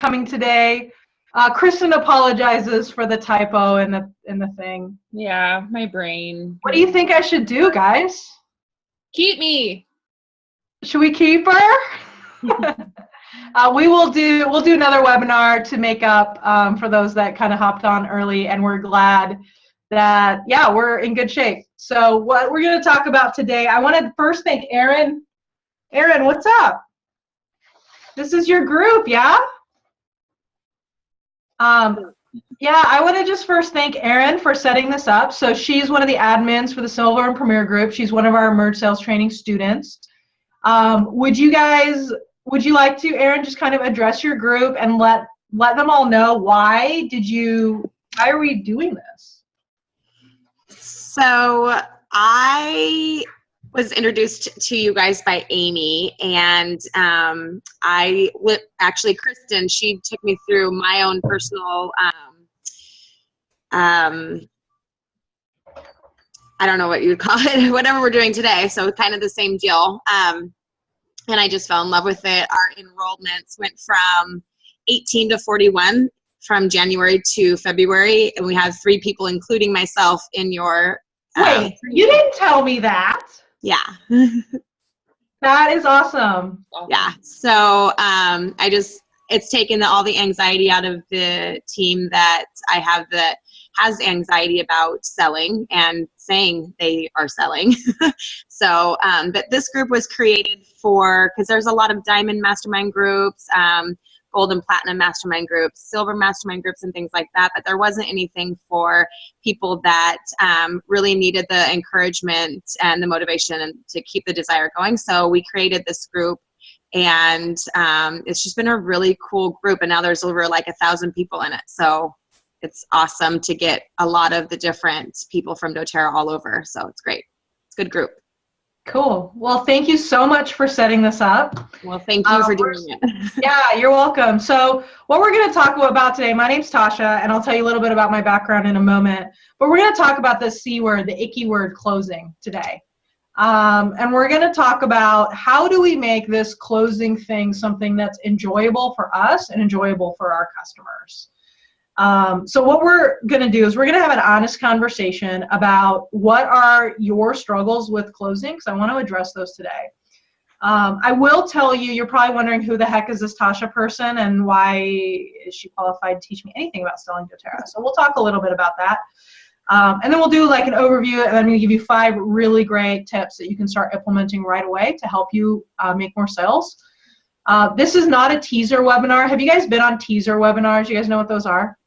coming today. Kristen apologizes for the typo in the thing. Yeah, my brain. What do you think I should do, guys? Keep me. Should we keep her? We'll do another webinar to make up for those that kind of hopped on early, and we're glad that we're in good shape. So what we're going to talk about today, I want to first thank Erin. Erin, what's up? This is your group, yeah? I want to just first thank Erin for setting this up. So she's one of the admins for the Silver and Premier group. She's one of our Emerge Sales Training students. Would you like to, Erin, just kind of address your group and let them all know why are we doing this? So I was introduced to you guys by Amy, and actually Kristen, she took me through my own personal, I don't know what you would call it, whatever we're doing today, so kind of the same deal. And I just fell in love with it. Our enrollments went from 18 to 41 from January to February, and we had 3 people, including myself, in your Wait, you didn't tell me that. Yeah. That is awesome. Yeah. So it's taken all the anxiety out of the team that I have that has anxiety about selling and saying they are selling. So, but this group was created because there's a lot of diamond mastermind groups, gold and platinum mastermind groups, silver mastermind groups, and things like that. But there wasn't anything for people that really needed the encouragement and the motivation to keep the desire going. So we created this group, and it's just been a really cool group. And now there's over like 1,000 people in it. So it's awesome to get a lot of the different people from doTERRA all over. So it's great. It's a good group. Cool. Well, thank you so much for setting this up. Well, thank you for doing it. Yeah, you're welcome. So what we're going to talk about today, my name's Tasha, and I'll tell you a little bit about my background in a moment, but we're going to talk about the C word, the icky word, closing today. And we're going to talk about how do we make this closing thing something that's enjoyable for us and enjoyable for our customers. So what we're going to do is we're going to have an honest conversation about what are your struggles with closing, because I want to address those today. I will tell you, you're probably wondering who the heck is this Tasha person and why is she qualified to teach me anything about selling doTERRA. So we'll talk a little bit about that. And then we'll do like an overview, and I'm going to give you 5 really great tips that you can start implementing right away to help you make more sales. This is not a teaser webinar. Have you guys been on teaser webinars? You guys know what those are?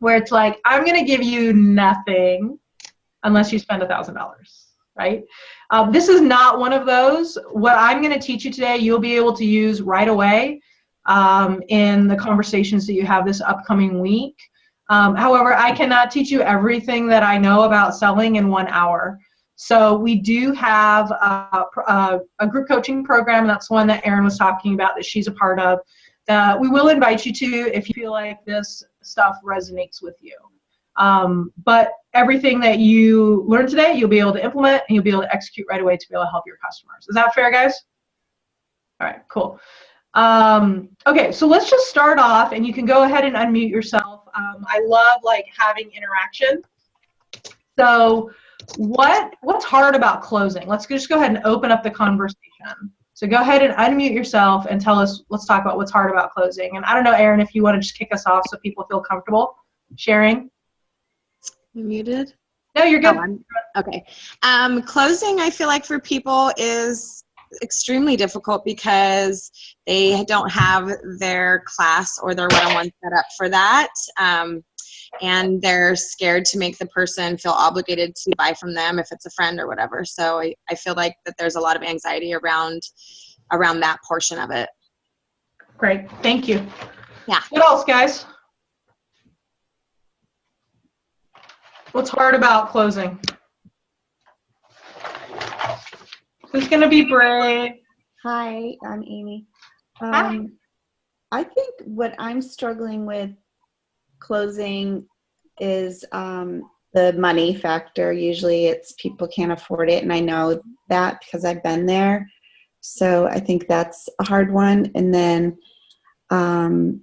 Where it's like, I'm going to give you nothing unless you spend $1,000, right? This is not one of those. What I'm going to teach you today, you'll be able to use right away in the conversations that you have this upcoming week. However, I cannot teach you everything that I know about selling in 1 hour. So we do have a group coaching program. That's one that Erin was talking about that she's a part of. We will invite you to if you feel like this stuff resonates with you. But everything that you learned today, you'll be able to implement and you'll be able to execute right away to be able to help your customers. Is that fair, guys? All right, cool. Okay, so let's just start off, and you can go ahead and unmute yourself. I love like having interaction. So what's hard about closing? Let's just go ahead and open up the conversation. So go ahead and unmute yourself and tell us, let's talk about what's hard about closing. And I don't know, Erin, if you want to just kick us off so people feel comfortable sharing. You muted? No, you're good. Okay. Closing, I feel like for people is extremely difficult because they don't have their class or their one-on-one set up for that. And they're scared to make the person feel obligated to buy from them if it's a friend or whatever. So I feel like that there's a lot of anxiety around that portion of it. Great. Thank you. Yeah. What else, guys? What's hard about closing? Who's going to be brave? Hi, I'm Amy. Hi. I think what I'm struggling with closing is the money factor. Usually it's people can't afford it, and I know that because I've been there. So I think that's a hard one. And then kind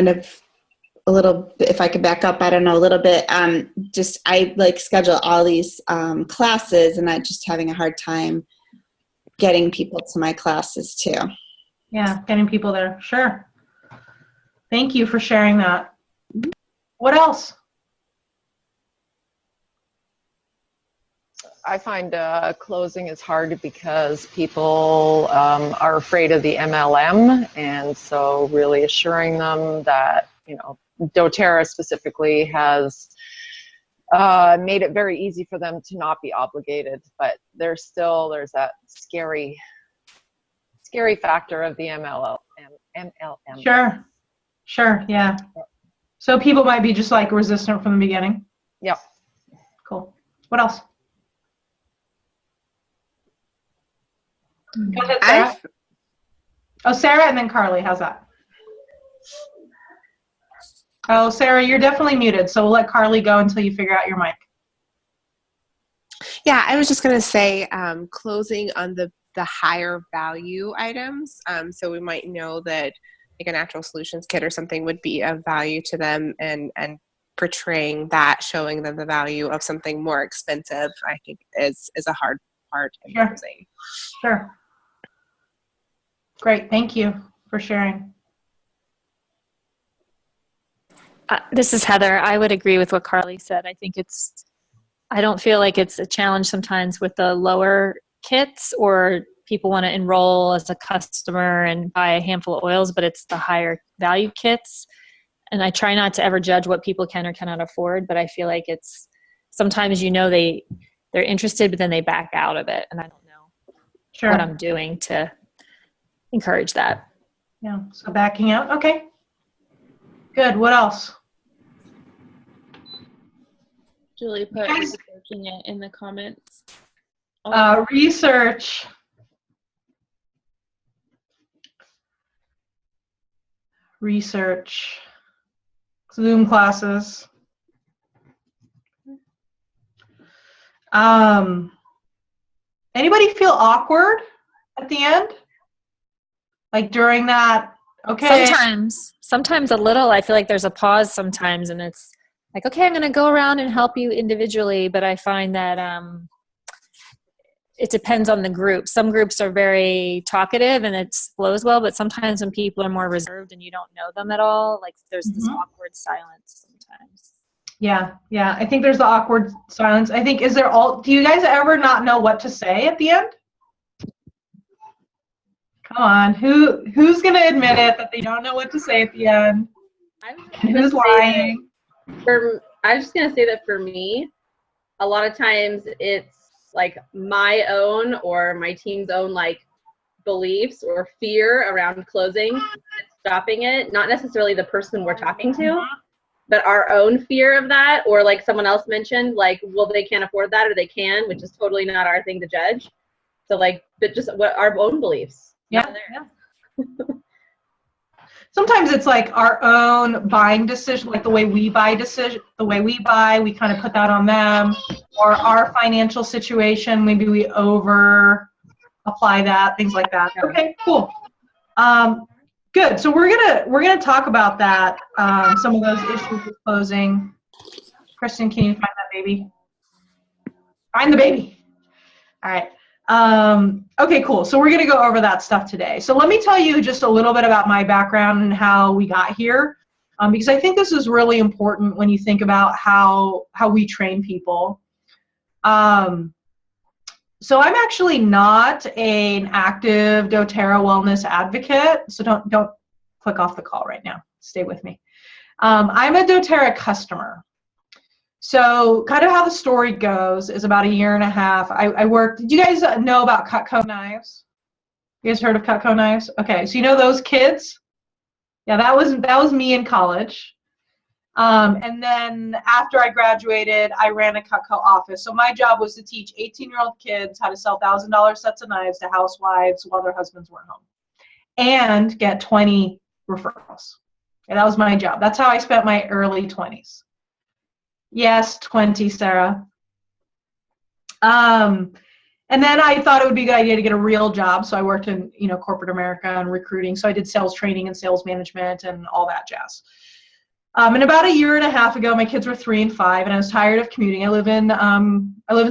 of a little, if I could back up, I don't know, a little bit, just I like schedule all these classes and I'm just having a hard time getting people to my classes too. Yeah, getting people there. Sure. Thank you for sharing that. What else? I find closing is hard because people are afraid of the MLM, and so really assuring them that, you know, doTERRA specifically has made it very easy for them to not be obligated, but there's that scary factor of the MLM. Sure, yeah. So people might be just like resistant from the beginning. Yep. Cool. What else? Go ahead, Sarah. Oh, Sarah and then Carly. How's that? Oh, Sarah, you're definitely muted, so we'll let Carly go until you figure out your mic. Yeah, I was just going to say closing on the higher value items. So we might know that like a natural solutions kit or something would be of value to them, and portraying that, showing them the value of something more expensive, I think is a hard part of closing. Sure. Great. Thank you for sharing. This is Heather. I would agree with what Carly said. I don't feel like it's a challenge sometimes with the lower kits, or people want to enroll as a customer and buy a handful of oils, but it's the higher value kits. And I try not to ever judge what people can or cannot afford, but I feel like it's sometimes, you know, they're interested, but then they back out of it. And I don't know what I'm doing to encourage that. Yeah. So backing out. Okay. Good. What else? Julie put researching it in the comments. Research. Zoom classes. Anybody feel awkward at the end? Like during that, okay. Sometimes a little. I feel like there's a pause sometimes, and it's like, okay, I'm going to go around and help you individually. But I find that it depends on the group. Some groups are very talkative and it flows well, but sometimes when people are more reserved and you don't know them at all, like there's this awkward silence sometimes. Yeah. I think there's the awkward silence. I think, do you guys ever not know what to say at the end? Come on, who's going to admit it that they don't know what to say at the end? Who's lying? I was just going to say that for me, a lot of times it's like my own or my team's own like beliefs or fear around closing, stopping it, not necessarily the person we're talking to, but our own fear of that, or like someone else mentioned, like, well, they can't afford that or they can, which is totally not our thing to judge. So like, but just what our own beliefs. Yeah. Sometimes it's like our own buying decision, like the way we buy, we kind of put that on them, or our financial situation, maybe we over apply that, things like that. Okay, cool. Good. So we're gonna talk about that, some of those issues with closing. Kristen, can you find that baby? Find the baby. All right. Okay, cool. So we're going to go over that stuff today. So let me tell you just a little bit about my background and how we got here, because I think this is really important when you think about how we train people. So I'm actually not an active doTERRA wellness advocate, so don't click off the call right now. Stay with me. I'm a doTERRA customer. So kind of how the story goes is about 1.5 years, I worked, did you guys know about Cutco knives? You guys heard of Cutco knives? Okay, so you know those kids? Yeah, that was me in college. And then after I graduated, I ran a Cutco office. So my job was to teach 18-year-old kids how to sell $1,000 sets of knives to housewives while their husbands weren't home, and get 20 referrals. And that was my job. That's how I spent my early 20s. Yes, 20, Sarah. And then I thought it would be a good idea to get a real job. So I worked in, corporate America and recruiting. So I did sales training and sales management and all that jazz. And about a year and a half ago, my kids were 3 and 5, and I was tired of commuting. I live in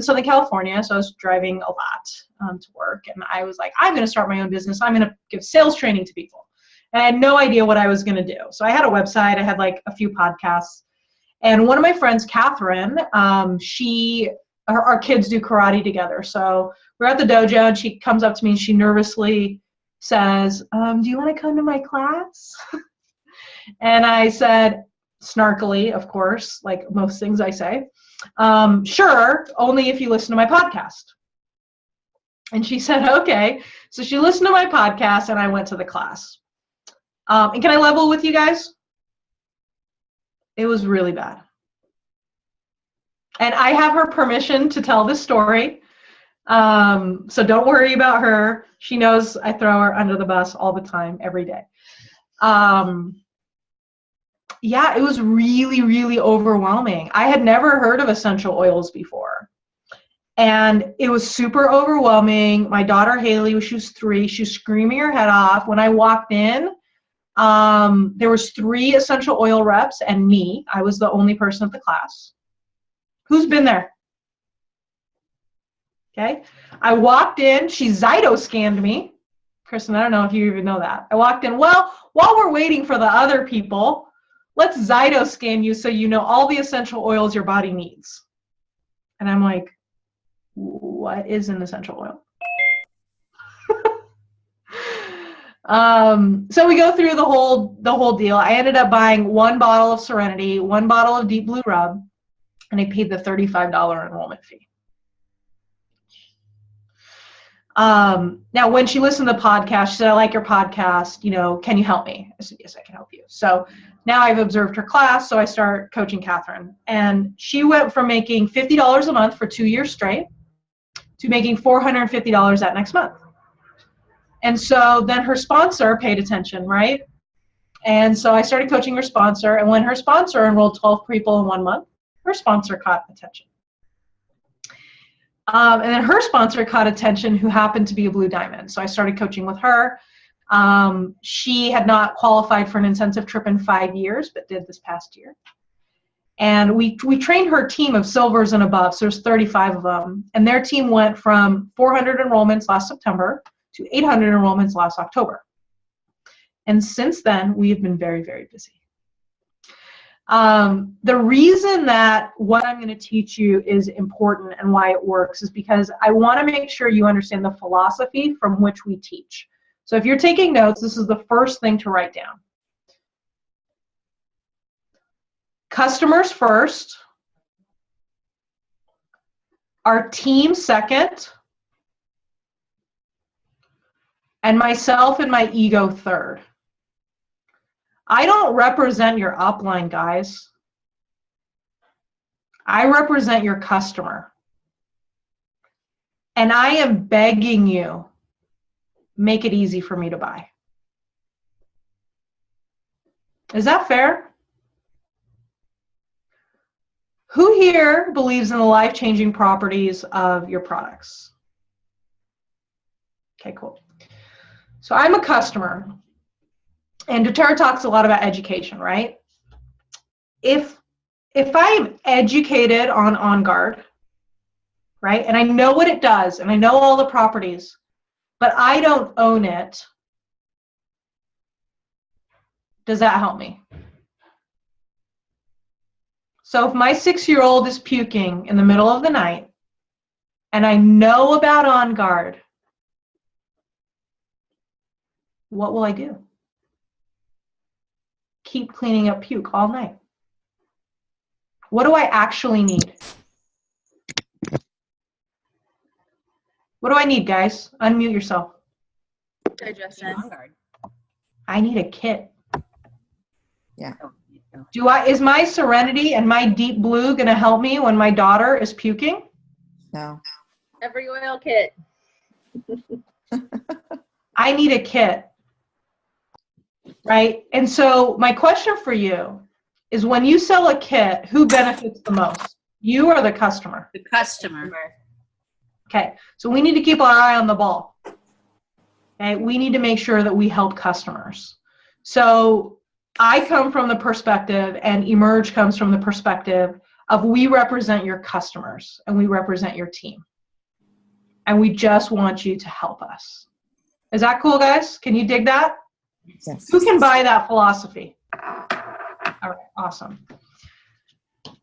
Southern California, so I was driving a lot to work. And I was like, I'm going to start my own business. I'm going to give sales training to people. And I had no idea what I was going to do. So I had a website. I had like a few podcasts. And one of my friends, Catherine, our kids do karate together. So we're at the dojo, and she comes up to me and she nervously says, do you want to come to my class? And I said, snarkily, of course, like most things I say, sure, only if you listen to my podcast. And she said, okay. So she listened to my podcast, and I went to the class. And can I level with you guys? It was really bad. And I have her permission to tell this story. So don't worry about her. She knows I throw her under the bus all the time, every day. Yeah, it was really, really overwhelming. I had never heard of essential oils before. And it was super overwhelming. My daughter, Haley, she was 3. She was screaming her head off. When I walked in, there was 3 essential oil reps and me. I was the only person at the class. Who's been there? Okay. I walked in. She Zyto scanned me. Kristen, I don't know if you even know that. I walked in. Well, while we're waiting for the other people, let's Zyto scan you so you know all the essential oils your body needs. And I'm like, what is an essential oil? So we go through the whole deal. I ended up buying 1 bottle of Serenity, 1 bottle of Deep Blue Rub, and I paid the $35 enrollment fee. Now, when she listened to the podcast, she said, I like your podcast, can you help me? I said, yes, I can help you. So now I've observed her class, so I start coaching Catherine. And she went from making $50 a month for 2 years straight to making $450 that next month. And so then her sponsor paid attention, right? And so I started coaching her sponsor. And when her sponsor enrolled 12 people in 1 month, her sponsor caught attention. And then her sponsor caught attention, who happened to be a Blue Diamond. So I started coaching with her. She had not qualified for an incentive trip in 5 years, but did this past year. And we trained her team of silvers and above, so there's 35 of them. And their team went from 400 enrollments last September to 800 enrollments last October. And since then, we have been very, very busy. The reason that what I'm going to teach you is important and why it works is because I want to make sure you understand the philosophy from which we teach. So if you're taking notes, this is the first thing to write down. Customers first, our team second, and myself and my ego third. I don't represent your upline, guys. I represent your customer. And I am begging you, make it easy for me to buy. Is that fair? Who here believes in the life-changing properties of your products? Okay, cool. So I'm a customer. And doTERRA talks a lot about education, right? If I'm educated on On Guard, right, and I know what it does, and I know all the properties, but I don't own it, does that help me? So if my 6-year-old is puking in the middle of the night, and I know about On Guard, what will I do? Keep cleaning up puke all night. What do I actually need? What do I need, guys? Unmute yourself. Digestion. I need a kit. Yeah. Is my Serenity and my Deep Blue going to help me when my daughter is puking? No. Every oil kit. I need a kit. Right? And so my question for you is, when you sell a kit, who benefits the most? You or the customer? The customer. Okay, so we need to keep our eye on the ball. Okay, we need to make sure that we help customers. So I come from the perspective, and Emerge comes from the perspective of we represent your customers and we represent your team. And we just want you to help us. Is that cool, guys? Can you dig that? Yes. Who can buy that philosophy? All right, awesome.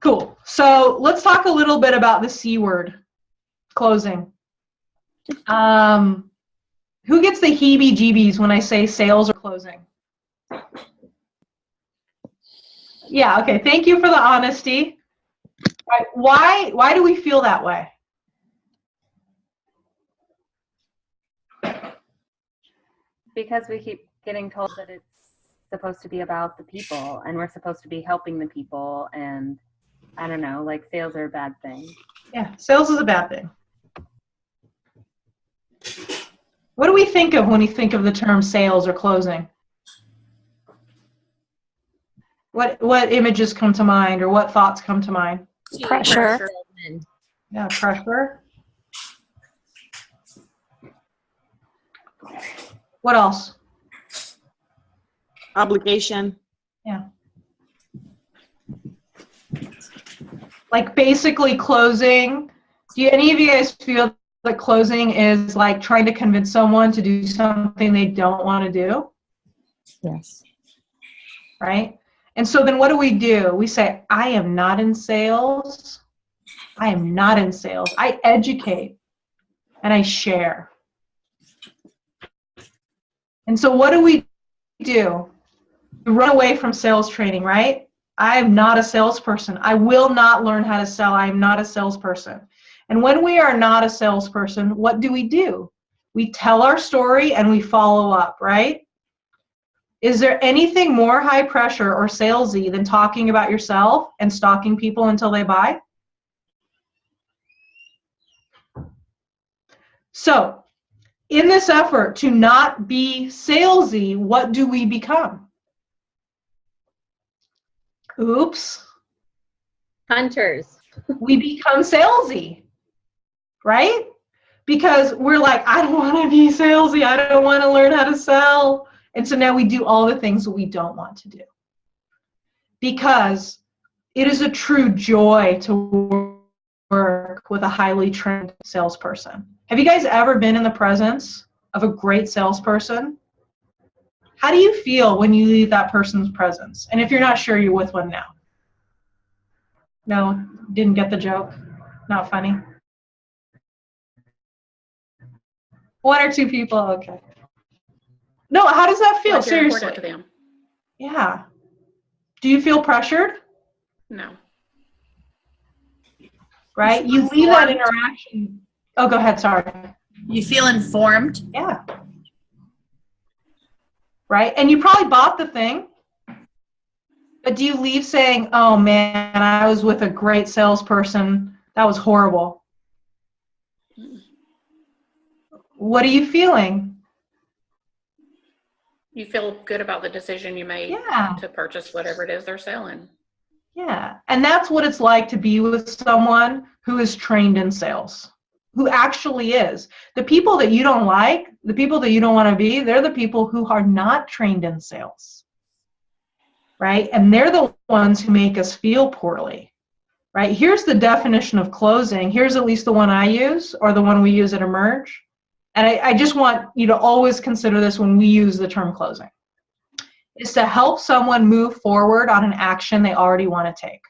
Cool. So let's talk a little bit about the C word, closing. Who gets the heebie-jeebies when I say sales or closing? Yeah, okay. Thank you for the honesty. Right. Why do we feel that way? Because we keep getting told that it's supposed to be about the people and we're supposed to be helping the people, and I don't know, like sales are a bad thing. Yeah, sales is a bad thing. What do we think of when we think of the term sales or closing? What images come to mind, or what thoughts come to mind? Pressure. Yeah, pressure. What else? Obligation. Yeah. Like basically closing. Do any of you guys feel that closing is like trying to convince someone to do something they don't want to do? Yes. Right? And so then what do? We say, I am not in sales. I am not in sales. I educate and I share. And so what do? We run away from sales training, right? I am not a salesperson. I will not learn how to sell. I am not a salesperson. And when we are not a salesperson, what do? We tell our story and we follow up, right? Is there anything more high pressure or salesy than talking about yourself and stalking people until they buy? So, in this effort to not be salesy, what do we become? Oops. Hunters. We become salesy, right? Because we're like, I don't want to be salesy. I don't want to learn how to sell. And so now we do all the things that we don't want to do. Because it is a true joy to work with a highly trained salesperson. Have you guys ever been in the presence of a great salesperson? How do you feel when you leave that person's presence? And if you're not sure, you're with one now. No, didn't get the joke? Not funny? One or two people, okay. No, how does that feel? Like you're Seriously. important to them. Yeah. Do you feel pressured? No. Right? You leave that interaction. Oh, go ahead. Sorry. You feel informed. Yeah. Right? And you probably bought the thing. But do you leave saying, oh man, I was with a great salesperson. That was horrible. What are you feeling? You feel good about the decision you made to purchase whatever it is they're selling. Yeah. And that's what it's like to be with someone who is trained in sales, who actually is. The people that you don't like, the people that you don't want to be, they're the people who are not trained in sales. Right? And they're the ones who make us feel poorly. Right? Here's the definition of closing. Here's at least the one I use, or the one we use at Emerge. And I just want you to always consider this when we use the term closing. Is to help someone move forward on an action they already want to take.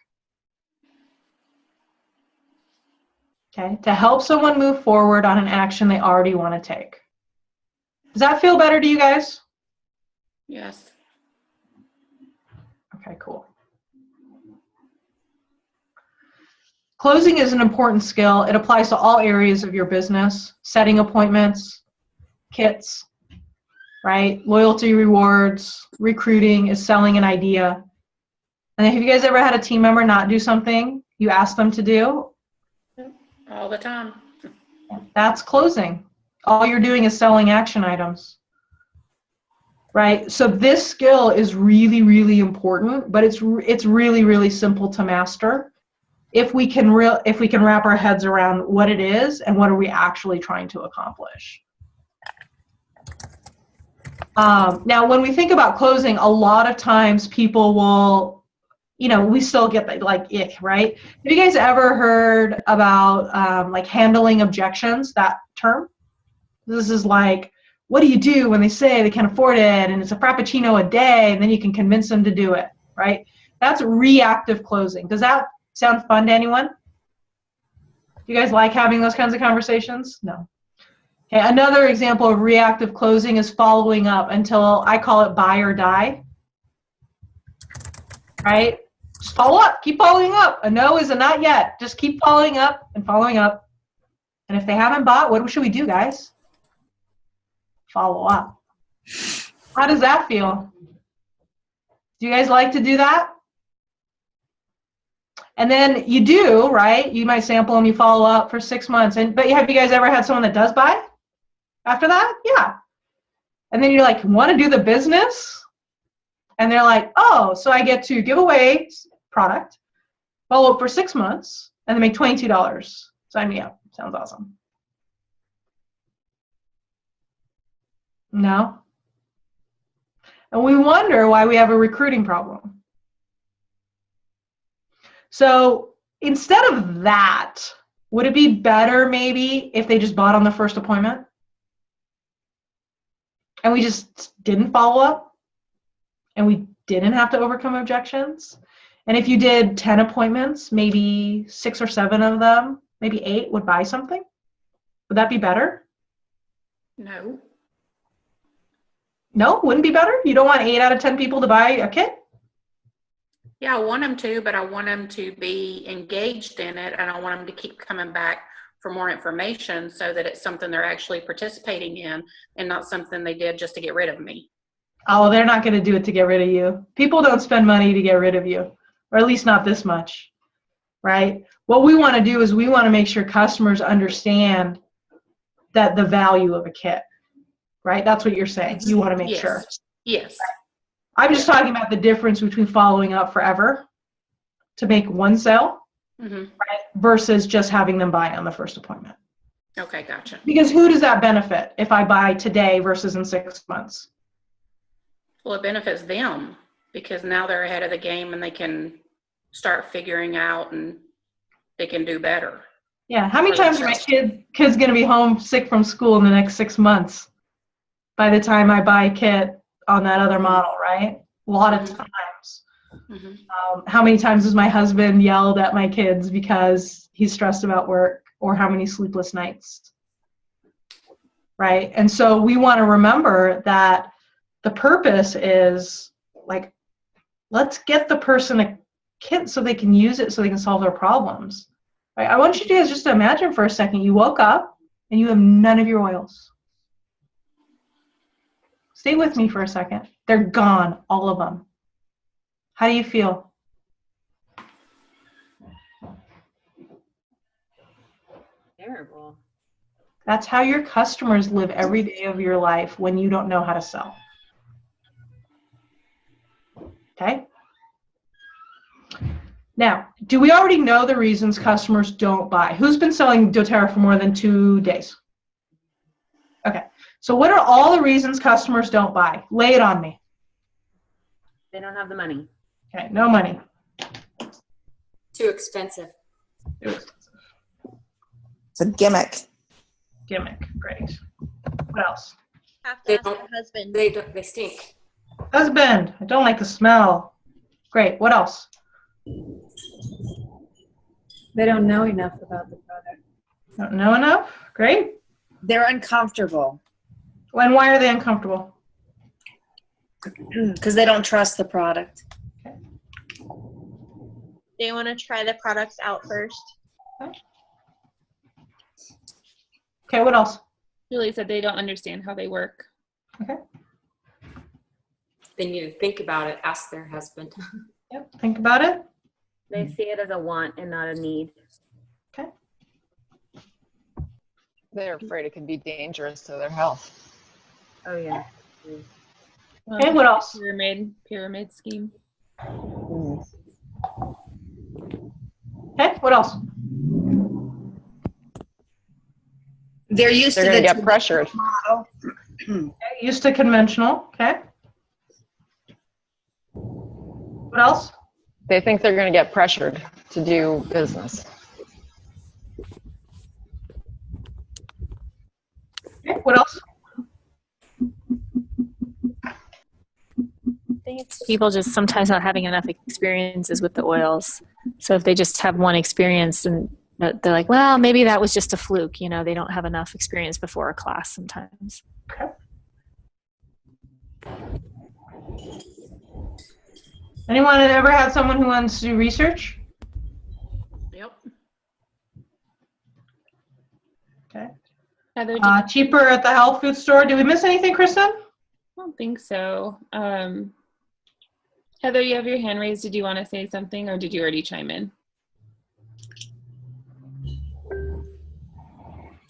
Okay? To help someone move forward on an action they already want to take. Does that feel better to you guys? Yes. Okay, cool. Closing is an important skill. It applies to all areas of your business. Setting appointments, kits, right? Loyalty rewards, recruiting is selling an idea. And have you guys ever had a team member not do something you asked them to do? All the time. That's closing. All you're doing is selling action items. Right? So this skill is really, really important, but it's really, really simple to master. if we can wrap our heads around what it is and what are we actually trying to accomplish. Now, when we think about closing, a lot of times people will, we still get like ick, right? Have you guys ever heard about like handling objections, that term? This is like, what do you do when they say they can't afford it and it's a Frappuccino a day and then you can convince them to do it, right? That's reactive closing. Does that sound fun to anyone? Do you guys like having those kinds of conversations? No. Okay, another example of reactive closing is following up until, I call it buy or die, right? Just follow up, keep following up. A no is a not yet. Just keep following up and following up. And if they haven't bought, what should we do, guys? Follow up. How does that feel? Do you guys like to do that? And then you do, right? You might sample them, you follow up for 6 months. But have you guys ever had someone that does buy after that? Yeah. And then you're like, want to do the business? And they're like, oh, so I get to give away product, follow up for 6 months, and then make $22. Sign me up. Sounds awesome. No? And we wonder why we have a recruiting problem. So instead of that, would it be better maybe if they just bought on the first appointment? And we just didn't follow up? And we didn't have to overcome objections? And if you did 10 appointments, maybe 6 or 7 of them, maybe 8 would buy something? Would that be better? No. No, wouldn't be better? You don't want 8 out of 10 people to buy a kit? Yeah, I want them to, but I want them to be engaged in it, and I want them to keep coming back for more information so that it's something they're actually participating in and not something they did just to get rid of me. Oh, they're not going to do it to get rid of you. People don't spend money to get rid of you, or at least not this much, right? What we want to do is we want to make sure customers understand that the value of a kit, right? That's what you're saying. You want to make sure. Yes. I'm just talking about the difference between following up forever to make one sale, right, versus just having them buy on the first appointment. Okay, gotcha. Because who does that benefit if I buy today versus in 6 months? Well, it benefits them because now they're ahead of the game and they can start figuring out and they can do better. Yeah. How many times are my kids going to be home sick from school in the next 6 months by the time I buy a kit on that other model, right? A lot of times. How many times has my husband yelled at my kids because he's stressed about work, or how many sleepless nights, right? And so we want to remember that the purpose is like, let's get the person a kit so they can use it so they can solve their problems. Right? I want you guys just to imagine for a second, you woke up and you have none of your oils. Stay with me for a second. They're gone, all of them. How do you feel? Terrible. That's how your customers live every day of your life when you don't know how to sell. Okay? Now, do we already know the reasons customers don't buy? Who's been selling doTERRA for more than 2 days? Okay. So what are all the reasons customers don't buy? Lay it on me. They don't have the money. Okay, no money. Too expensive. Too expensive. It's a gimmick. Gimmick, great. What else? They stink. Husband, I don't like the smell. Great, what else? They don't know enough about the product. Don't know enough? Great. They're uncomfortable. And why are they uncomfortable? Because they don't trust the product. They want to try the products out first. Okay, what else? Julie said they don't understand how they work. Okay. They need to think about it. Ask their husband. Yep, think about it. They see it as a want and not a need. Okay. They're afraid it can be dangerous to their health. Oh, yeah. Okay, what else? Pyramid scheme. Okay, Okay, what else? They're used They're to going the to get pressured. model. Okay, used to conventional. Okay. What else? They think they're going to get pressured to do business. Okay, what else? I think it's people just sometimes not having enough experiences with the oils. So if they just have one experience and they're like, well, maybe that was just a fluke. You know, they don't have enough experience before a class sometimes. Okay. Anyone ever had someone who wants to do research? Yep. Okay. Heather, Cheaper at the health food store. Did we miss anything, Kristen? I don't think so. Heather, you have your hand raised. Did you want to say something, or did you already chime in?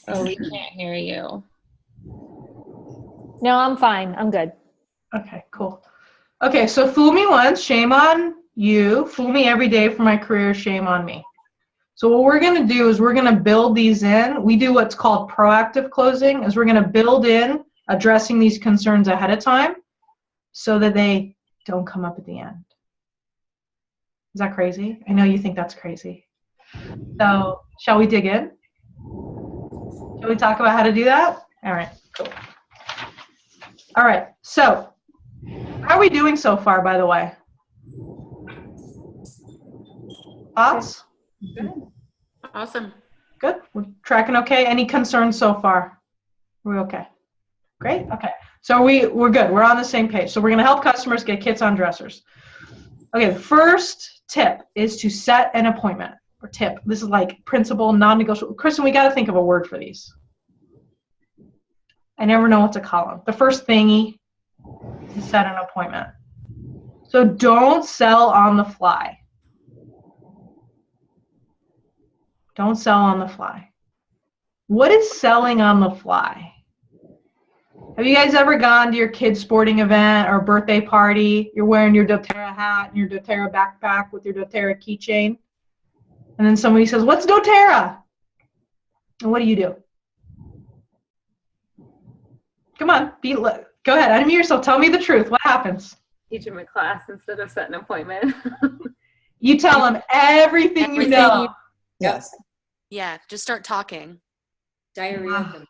Oh, we can't hear you. No, I'm fine. I'm good. Okay, cool. Okay, so fool me once, shame on you. Fool me every day for my career, shame on me. So what we're going to do is we're going to build these in. We do what's called proactive closing, is we're going to build in addressing these concerns ahead of time so that they don't come up at the end. Is that crazy? I know you think that's crazy. So shall we dig in? Shall we talk about how to do that? All right, cool. All right, so how are we doing so far, by the way? Thoughts? Good. Awesome. Good. We're tracking okay. Any concerns so far? We're okay. Great. Okay. So we're good. We're on the same page. So we're going to help customers get kits on dressers. Okay. The first tip is to set an appointment. Or tip. This is like principle, non-negotiable. Kristen, we got to think of a word for these. I never know what to call them. The first thingy is set an appointment. So don't sell on the fly. Don't sell on the fly. What is selling on the fly? Have you guys ever gone to your kid's sporting event or birthday party? You're wearing your doTERRA hat and your doTERRA backpack with your doTERRA keychain. And then somebody says, what's doTERRA? And what do? Come on, go ahead, unmute yourself. Tell me the truth. What happens? Teach them a class instead of set an appointment. You tell them everything you know. Yes. Yeah, just start talking. Diarrhea.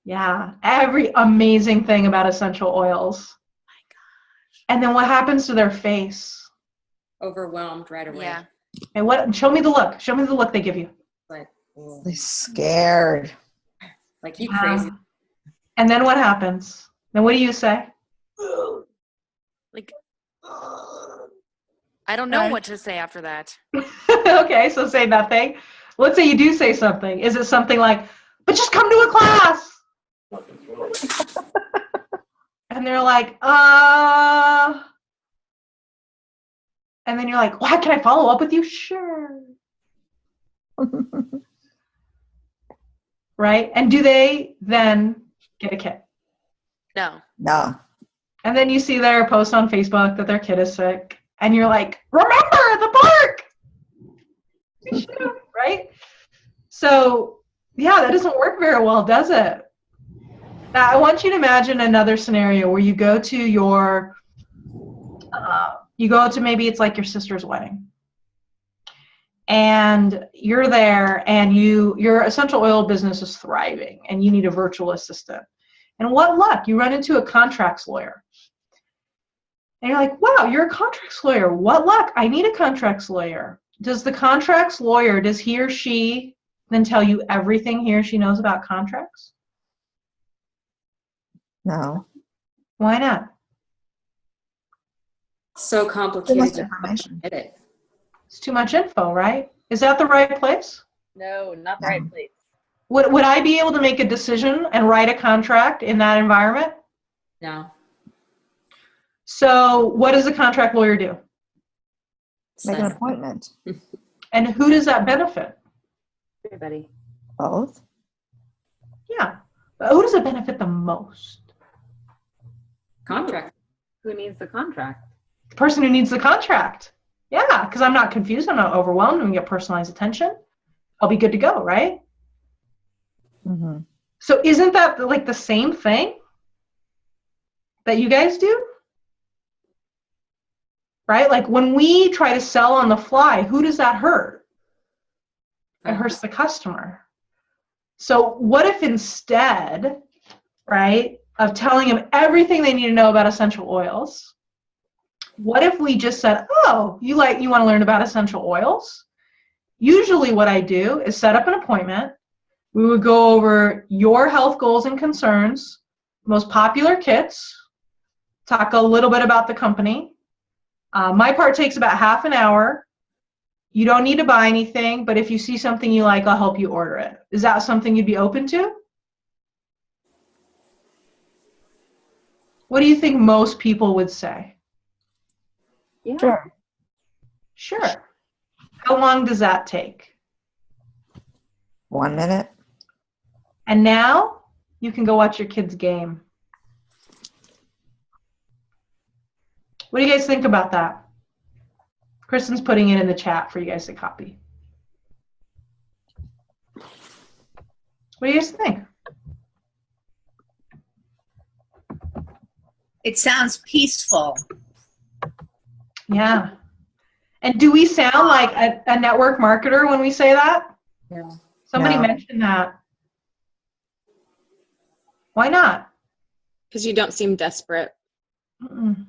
Yeah, every amazing thing about essential oils. My gosh. And then what happens to their face? Overwhelmed right away. Yeah. And what? Show me the look. Show me the look they give you. Like, oh, They're scared. like you crazy. And then what happens? Then what do you say? Like, I don't know what to say after that. Okay, so say nothing. Let's say you do say something. Is it something like, but just come to a class? And they're like, And then you're like, well, can I follow up with you? Sure. Right? And do they then get a kit? No. No. And then you see their post on Facebook that their kid is sick. And you're like, remember the park! You should have, right? So, yeah, that doesn't work very well, does it? Now, I want you to imagine another scenario where you go to your, maybe it's like your sister's wedding. And you're there and your essential oil business is thriving and you need a virtual assistant. And what luck, you run into a contracts lawyer. And you're like, wow, you're a contracts lawyer. What luck, I need a contracts lawyer. Does the contracts lawyer, does he or she then tell you everything he or she knows about contracts? No. Why not? So complicated. Too much information. Get it. It's too much info, right? Is that the right place? No, not the right place. Would I be able to make a decision and write a contract in that environment? No. So what does a contract lawyer do? Make an appointment. And who does that benefit? Everybody. Both. Yeah. But who does it benefit the most? Contract. Who needs the contract? The person who needs the contract. Yeah, because I'm not confused. I'm not overwhelmed. I'm going to get personalized attention. I'll be good to go, right? Mm-hmm. So isn't that like the same thing that you guys do? Right? Like when we try to sell on the fly, who does that hurt? It hurts the customer. So what if instead, right, of telling them everything they need to know about essential oils, what if we just said, oh, you want to learn about essential oils? Usually what I do is set up an appointment. We would go over your health goals and concerns, most popular kits, talk a little bit about the company. My part takes about half an hour. You don't need to buy anything, but if you see something you like, I'll help you order it. Is that something you'd be open to? What do you think most people would say? Yeah. Sure. Sure. How long does that take? 1 minute. And now you can go watch your kids' game. What do you guys think about that? Kristen's putting it in the chat for you guys to copy. What do you guys think? It sounds peaceful. Yeah. And do we sound like a network marketer when we say that? Yeah. Somebody No. mentioned that. Why not? Because you don't seem desperate. Mm-mm.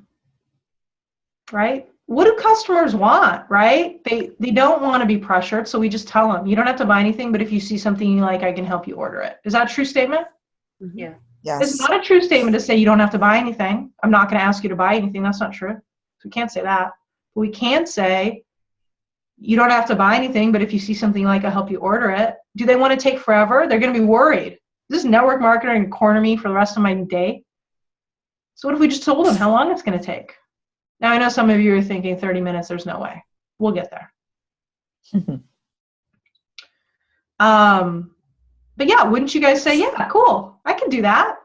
Right? What do customers want, right? They don't want to be pressured, so we just tell them, you don't have to buy anything, but if you see something you like, I can help you order it. Is that a true statement? Yeah. Yes. It's not a true statement to say you don't have to buy anything. I'm not going to ask you to buy anything. That's not true. So we can't say that. But we can say you don't have to buy anything, but if you see something you like, I'll help you order it. Do they want to take forever? They're going to be worried. Is this network marketer going to corner me for the rest of my day? So what if we just told them how long it's going to take? Now, I know some of you are thinking 30 minutes, there's no way. We'll get there. But yeah, wouldn't you guys say, yeah, cool, I can do that,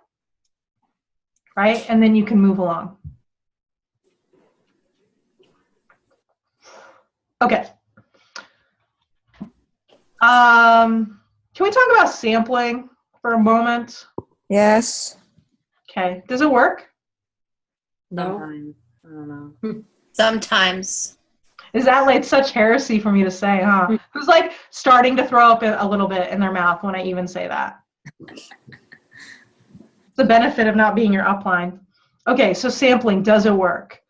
right? And then you can move along. Okay. Can we talk about sampling for a moment? Yes. Okay. Does it work? No. Sometimes. I don't know. Sometimes. Is that like such heresy for me to say, huh? Who's like starting to throw up a little bit in their mouth when I even say that? It's the benefit of not being your upline. Okay, so sampling, does it work?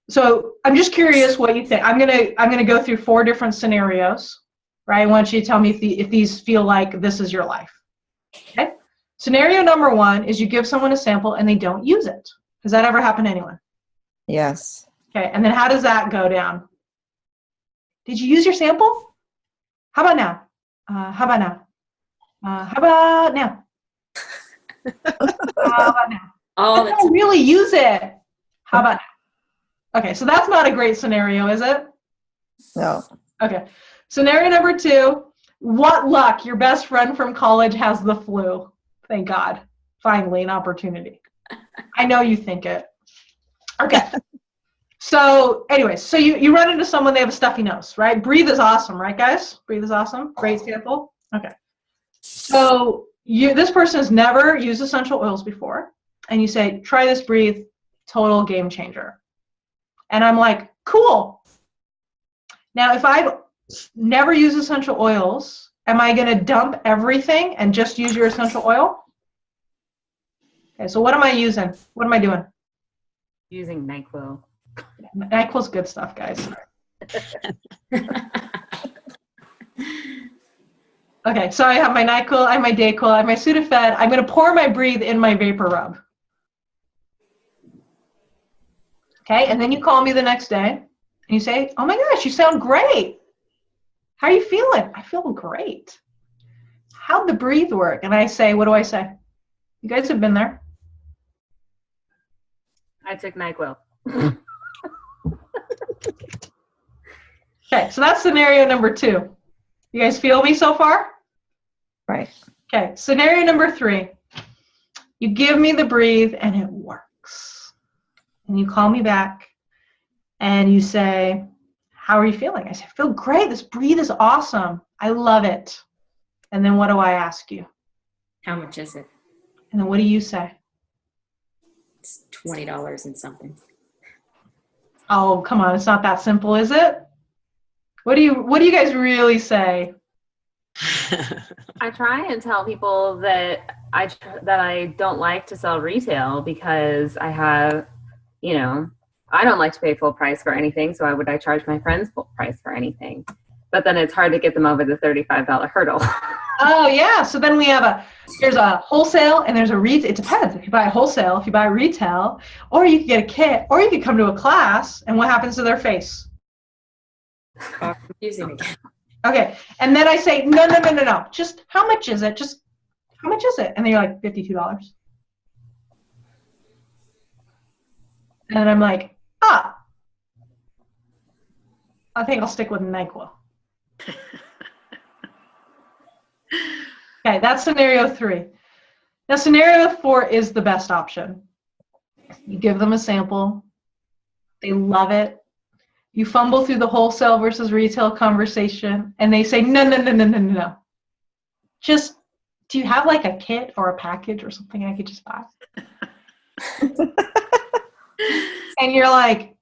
So I'm just curious what you think. I'm gonna go through 4 different scenarios, right? I want you to tell me if these feel like this is your life. Okay. Scenario number 1 is you give someone a sample and they don't use it. Has that ever happened to anyone? Yes. Okay, and then how does that go down? Did you use your sample? How about now? How about now? How about now? How about now? All I don't really use it. How about now? Okay, so that's not a great scenario, is it? No. Okay. Scenario number 2, what luck, your best friend from college has the flu. Thank God. Finally, an opportunity. I know you think it. Okay. So anyways, so you run into someone, they have a stuffy nose, right? Breathe is awesome, right guys? Breathe is awesome. Great sample. Okay. So this person has never used essential oils before, and you say, try this Breathe, total game changer. And I'm like, cool. Now, if I've never used essential oils, am I going to dump everything and just use your essential oil? Okay, so what am I using? What am I doing? Using NyQuil. NyQuil's good stuff, guys. Okay, so I have my NyQuil, I have my Dayquil, I have my Sudafed. I'm going to pour my Breathe in my vapor rub. Okay, and then you call me the next day, and you say, oh my gosh, you sound great. How are you feeling? I feel great. How'd the Breathe work? And I say, what do I say? You guys have been there. I took NyQuil. Okay, so that's scenario number 2. You guys feel me so far? Right. Okay, scenario number 3. You give me the Breathe and it works. And you call me back and you say, how are you feeling? I say, I feel great. This breathe is awesome. I love it. And then what do I ask you? How much is it? And then what do you say? It's $20 and something. Oh, come on. It's not that simple, is it? What do you guys really say? I try and tell people that I don't like to sell retail because I have, I don't like to pay full price for anything, so why would I charge my friends full price for anything? But then it's hard to get them over the $35 hurdle. Oh, yeah. So then there's a wholesale and there's a retail. It depends. If you buy a wholesale, if you buy retail, or you could get a kit, or you could come to a class, and what happens to their face? Confusing again. Okay. And then I say, no. Just how much is it? Just how much is it? And then you're like, $52. And I'm like, I think I'll stick with NyQuil. Okay, that's scenario 3. Now, scenario 4 is the best option. You give them a sample. They love it. You fumble through the wholesale versus retail conversation, and they say, no. Just, do you have like a kit or a package or something I could just buy? And you're like,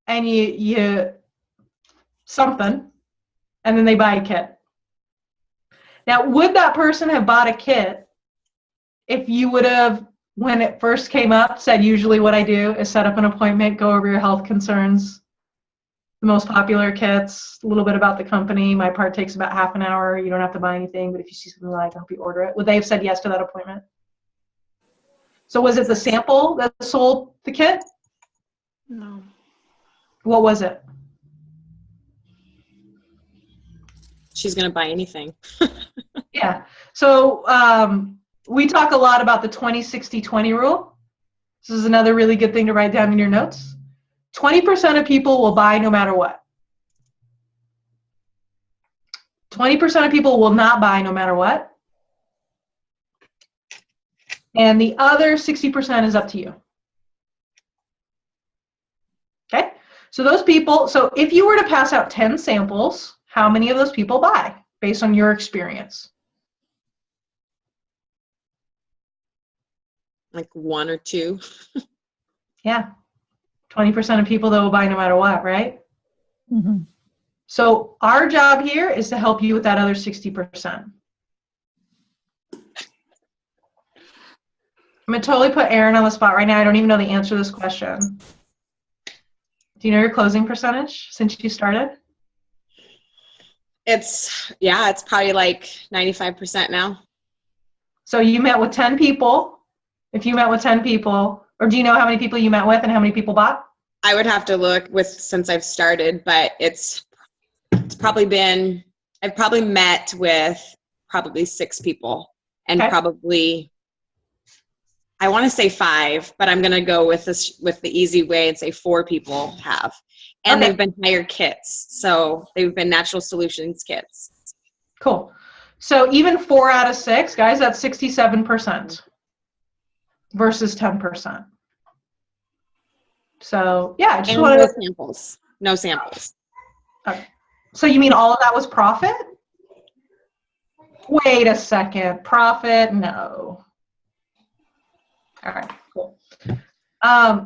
and you something, and then they buy a kit. Now, would that person have bought a kit if you would have, when it first came up, said usually what I do is set up an appointment, go over your health concerns, the most popular kits, a little bit about the company. My part takes about half an hour. You don't have to buy anything, but if you see something you like, I hope you order it. Would they have said yes to that appointment? So was it the sample that sold the kit? No. What was it? She's going to buy anything. Yeah. So we talk a lot about the 20-60-20 rule. This is another really good thing to write down in your notes. 20% of people will buy no matter what. 20% of people will not buy no matter what. And the other 60% is up to you. Okay? So those people, so if you were to pass out 10 samples, how many of those people buy based on your experience? Like 1 or 2. Yeah. 20% of people that will buy no matter what, right? Mm-hmm. So our job here is to help you with that other 60%. I'm going to totally put Erin on the spot right now. I don't even know the answer to this question. Do you know your closing percentage since you started? It's probably like 95% now. So you met with 10 people. If you met with 10 people, or do you know how many people you met with and how many people bought? I would have to look since I've started, but it's probably been, I've probably met with probably 6 people and probably, I want to say 5, but I'm going to go with the easy way and say 4 people have. And they've been higher kits. So they've been Natural Solutions kits. Cool. So even 4 out of 6, guys, that's 67% versus 10%. So yeah, I just wanted no samples. Okay. So you mean all of that was profit? Wait a second. Profit? No. All right, cool.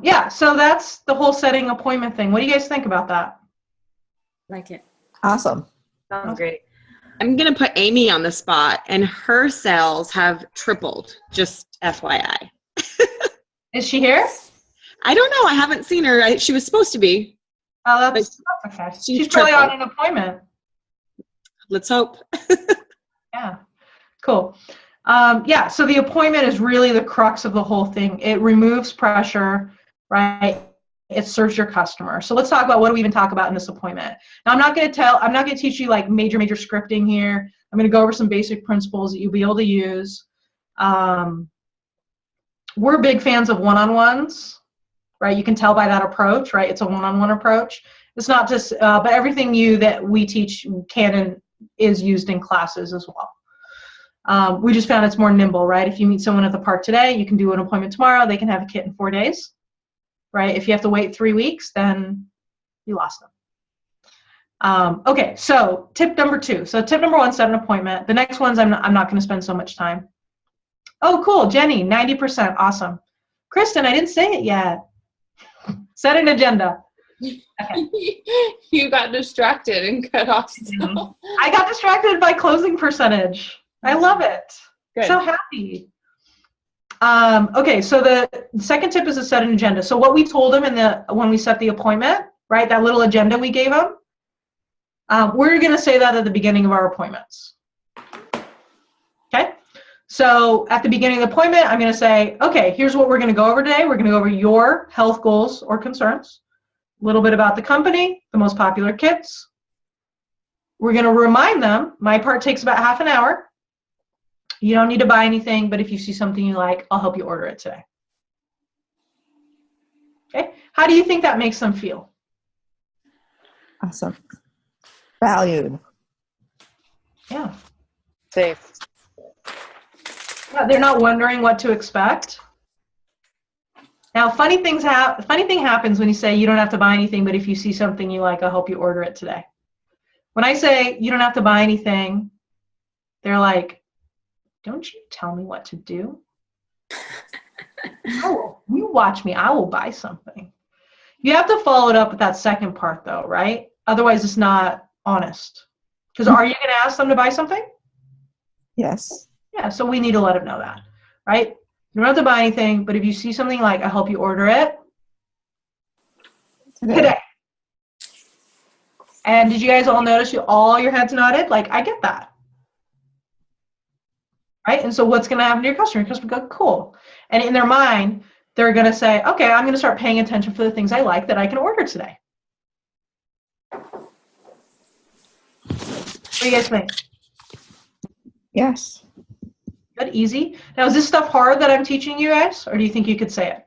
Yeah, so that's the whole setting appointment thing. What do you guys think about that? Like it. Awesome. Sounds great. I'm going to put Amy on the spot, and her sales have tripled, just FYI. Is she here? I don't know. I haven't seen her. She was supposed to be. Oh, that's okay. She's probably on an appointment. Let's hope. Yeah, cool. Yeah, so the appointment is really the crux of the whole thing. It removes pressure, right? It serves your customer. So let's talk about what do we even talk about in this appointment. Now, I'm not going to teach you like major scripting here. I'm going to go over some basic principles that you'll be able to use. We're big fans of one-on-ones, right? You can tell by that approach, right? It's a one-on-one approach. It's not just, but everything that we teach can and is used in classes as well. We just found it's more nimble, right? If you meet someone at the park today, you can do an appointment tomorrow. They can have a kit in 4 days, right? If you have to wait 3 weeks, then You lost them. Okay, so tip number 2. So tip number 1, set an appointment. The next ones I'm not going to spend so much time. Oh, cool. Jenny, 90%. Awesome. Kristen, I didn't say it yet. Set an agenda. Okay. You got distracted and cut off. I got distracted by closing percentage. I love it. Good. So happy. Okay, so the second tip is to set an agenda. So what we told them when we set the appointment, right, that little agenda we gave them, we're going to say that at the beginning of our appointments. Okay? So at the beginning of the appointment, I'm going to say, okay, here's what we're going to go over today. We're going to go over your health goals or concerns, a little bit about the company, the most popular kits. We're going to remind them, my part takes about half an hour. You don't need to buy anything, but if you see something you like, I'll help you order it today. Okay? How do you think that makes them feel? Awesome. Valued. Yeah. Safe. Yeah, they're not wondering what to expect. Now, funny thing happens when you say you don't have to buy anything, but if you see something you like, I'll help you order it today. When I say you don't have to buy anything, they're like, don't you tell me what to do? You watch me. I will buy something. You have to follow it up with that second part, though, right? Otherwise, it's not honest. Because are you going to ask them to buy something? Yes. Yeah, so we need to let them know that, right? You don't have to buy anything, but if you see something like, I'll help you order it today. And did you guys all notice all your heads nodded? Like, I get that. Right? And so what's going to happen to your customer? Your customer go, cool. And in their mind, they're going to say, okay, I'm going to start paying attention for the things I like that I can order today. What do you guys think? Yes. Good, easy. Now, is this stuff hard that I'm teaching you guys, or do you think you could say it?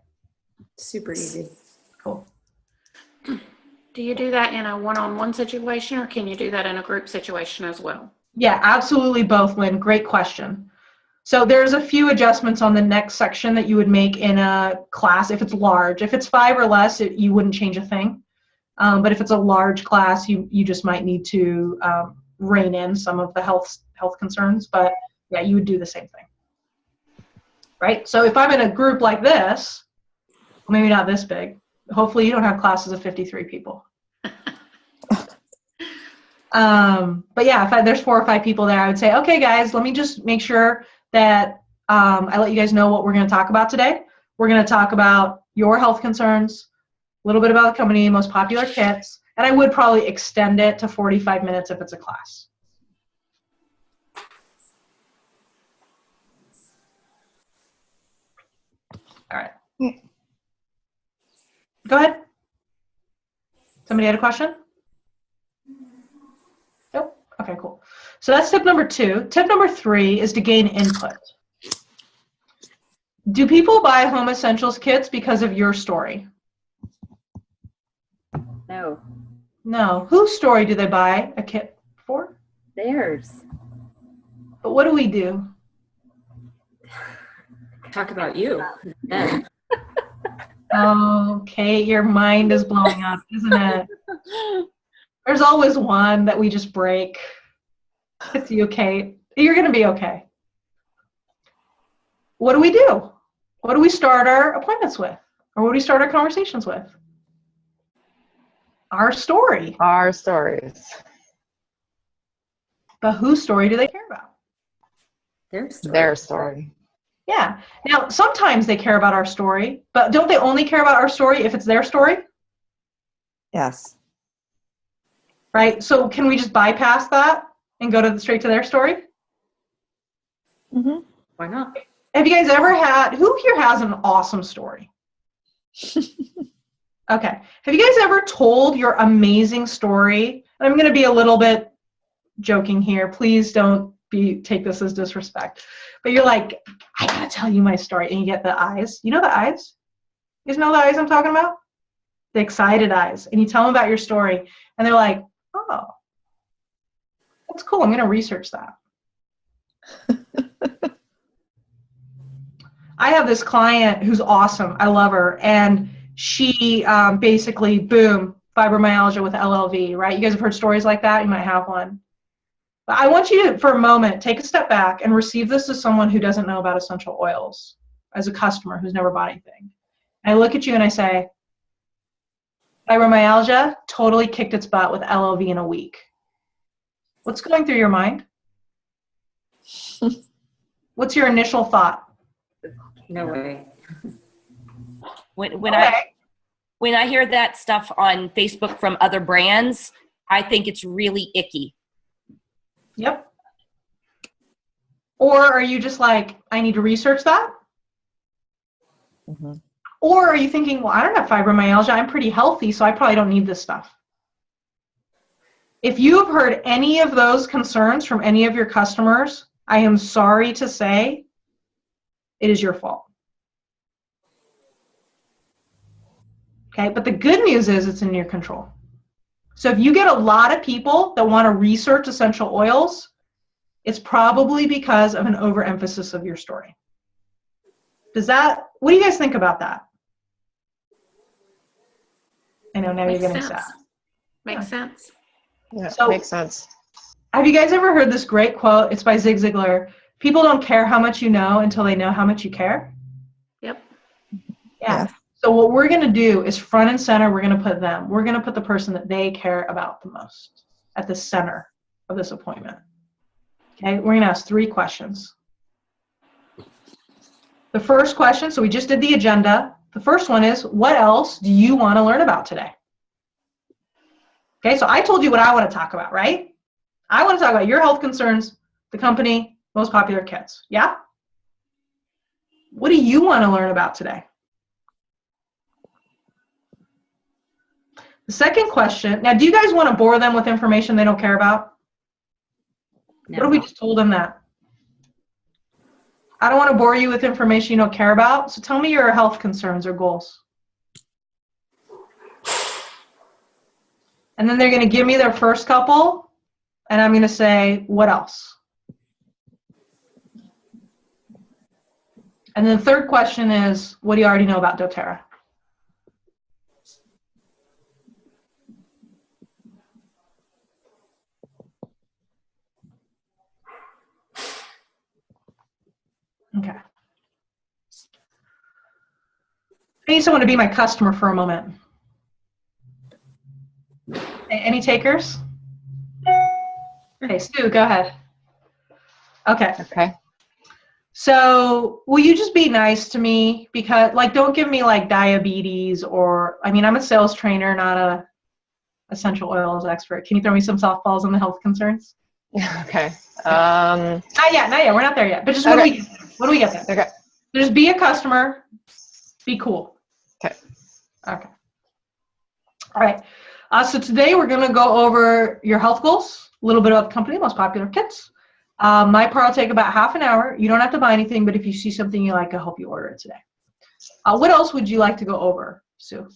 Super easy. Cool. Do you do that in a one-on-one situation, or can you do that in a group situation as well? Yeah, absolutely both, Lynn. Great question. So there's a few adjustments on the next section that you would make in a class if it's large. If it's 5 or less, you wouldn't change a thing. But if it's a large class, you just might need to rein in some of the health concerns. But yeah, you would do the same thing. Right? So if I'm in a group like this, maybe not this big, hopefully you don't have classes of 53 people. But yeah, if there's 4 or 5 people there, I would say, okay, guys, let me just make sure that I let you guys know what we're going to talk about today. We're going to talk about your health concerns, a little bit about the company, most popular kits, and I would probably extend it to 45 minutes if it's a class. All right. Go ahead. Somebody had a question? Nope. Okay, cool. So that's tip number 2. Tip number 3 is to gain input. Do people buy Home Essentials kits because of your story? No. No. Whose story do they buy a kit for? Theirs. But what do we do? Talk about you. Yeah. Oh, Kate, your mind is blowing up, isn't it? There's always one that we just break. It's you, Kate. You're going to be okay. What do we do? What do we start our appointments with? Or what do we start our conversations with? Our story. Our stories. But whose story do they care about? Their story. Their story. Yeah. Now, sometimes they care about our story, but don't they only care about our story if it's their story? Yes. Right? So can we just bypass that and go straight to their story? Mm-hmm. Why not? Have you guys ever who here has an awesome story? Okay. Have you guys ever told your amazing story? And I'm going to be a little bit joking here. Please don't take this as disrespect. But you're like, I got to tell you my story. And you get the eyes. You know the eyes? You guys know the eyes I'm talking about? The excited eyes. And you tell them about your story. And they're like, oh, that's cool. I'm going to research that. I have this client who's awesome. I love her. And she basically, boom, fibromyalgia with LLV, right? You guys have heard stories like that. You might have one. But I want you to, for a moment, take a step back and receive this as someone who doesn't know about essential oils, as a customer who's never bought anything. And I look at you and I say, fibromyalgia totally kicked its butt with LLV in a week. What's going through your mind? What's your initial thought? No way. When I hear that stuff on Facebook from other brands, I think it's really icky. Yep. Or are you just like, I need to research that? Mm-hmm. Or are you thinking, well, I don't have fibromyalgia. I'm pretty healthy, so I probably don't need this stuff. If you have heard any of those concerns from any of your customers, I am sorry to say it is your fault. Okay, but the good news is it's in your control. So if you get a lot of people that want to research essential oils, it's probably because of an overemphasis of your story. What do you guys think about that? I know now you're getting sad. Makes sense. Yeah, So- makes sense. Have you guys ever heard this great quote? It's by Zig Ziglar. People don't care how much you know until they know how much you care. Yep. Yeah. So what we're going to do is front and center, we're going to put them. We're going to put the person that they care about the most at the center of this appointment. Okay, we're going to ask 3 questions. The first question, so we just did the agenda. The first one is, what else do you want to learn about today? Okay, so I told you what I want to talk about, right? I want to talk about your health concerns, the company, most popular kits. Yeah? What do you want to learn about today? The second question, now do you guys want to bore them with information they don't care about? No. What if we just told them that? I don't want to bore you with information you don't care about, so tell me your health concerns or goals. And then they're going to give me their first couple, and I'm going to say, what else? And then the third question is, what do you already know about doTERRA? Okay. I need someone to be my customer for a moment. Any takers? Okay, Stu, go ahead. Okay. Okay. So will you just be nice to me? Because, like, don't give me, like, diabetes or, I mean, I'm a sales trainer, not a essential oils expert. Can you throw me some softballs on the health concerns? Okay. Not yet. We're not there yet. But just Okay. what do we get there? Okay. So just be a customer. Be cool. Okay. Okay. All right. So today we're going to go over your health goals, a little bit about the company, most popular kits. My part will take about half an hour. You don't have to buy anything, but if you see something you like, I'll help you order it today. What else would you like to go over, Sue?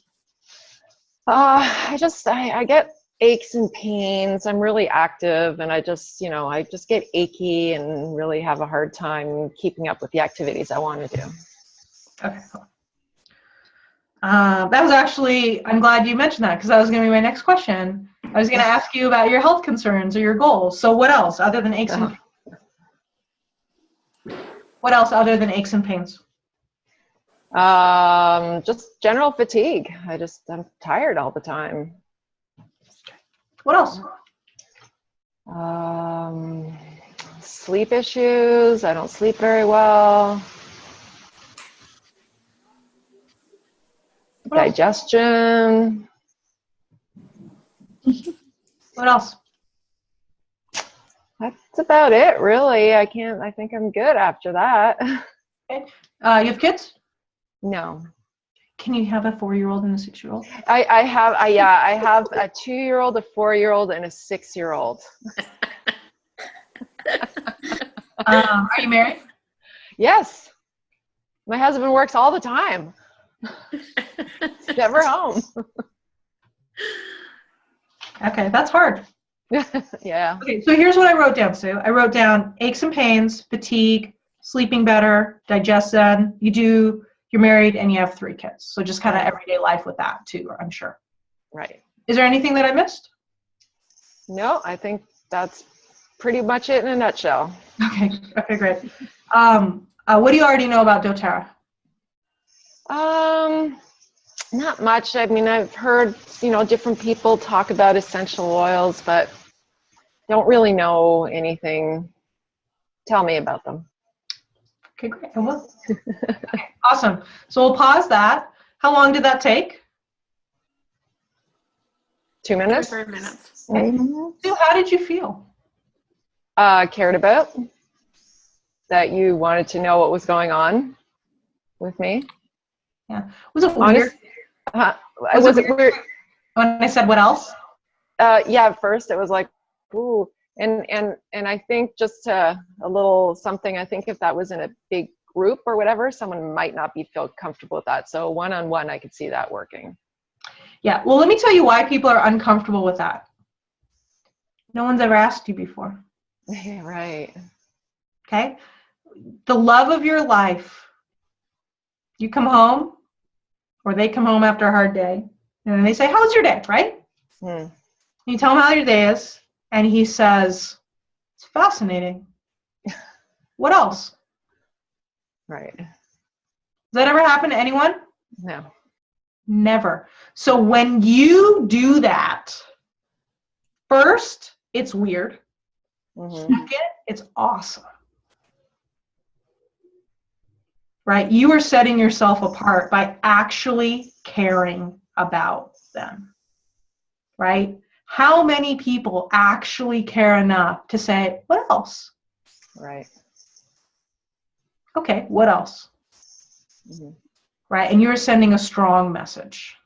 I get aches and pains. I'm really active, and I just get achy and really have a hard time keeping up with the activities I want to do. Okay, cool. That was actually, I'm glad you mentioned that because that was going to be my next question. I was going to ask you about your health concerns or your goals. So what else other than aches and pains? What else other than aches and pains? Just general fatigue. I'm tired all the time. What else? Sleep issues. I don't sleep very well. Digestion. What else? That's about it, really. I think I'm good after that. Okay. You have kids? No. Can you have a 4-year-old and a 6-year-old? I have a 2-year-old, a 4-year-old, and a 6-year-old. Are you married? Yes. My husband works all the time. He's never home. Okay, that's hard. Yeah. Okay, so here's what I wrote down, Sue. I wrote down aches and pains, fatigue, sleeping better, digestion. You're married and you have 3 kids. So just kind of everyday life with that too, I'm sure. Right. Is there anything that I missed? No, I think that's pretty much it in a nutshell. Okay, great. What do you already know about doTERRA? Not much. I mean, I've heard, different people talk about essential oils, but don't really know anything. Tell me about them. Okay, great. I will. Okay, awesome. So we'll pause that. How long did that take? 2 minutes. 3 minutes. Sue, how did you feel? Cared about. That you wanted to know what was going on with me. Yeah. Was it weird? Was it weird? When I said what else? Yeah, at first it was like, ooh. And I think just a little something, I think if that was in a big group or whatever, someone might not feel comfortable with that. So one-on-one, I could see that working. Yeah, well, let me tell you why people are uncomfortable with that. No one's ever asked you before. Yeah, right. Okay? The love of your life. You come home, or they come home after a hard day, and they say, how was your day, right? You tell him how your day is, and he says, it's fascinating. What else? Right. Does that ever happen to anyone? No. Never. So when you do that, first, it's weird. Second, it's awesome. Right? You are setting yourself apart by actually caring about them. Right? How many people actually care enough to say, what else? Right. Okay, what else? Right? And you're sending a strong message.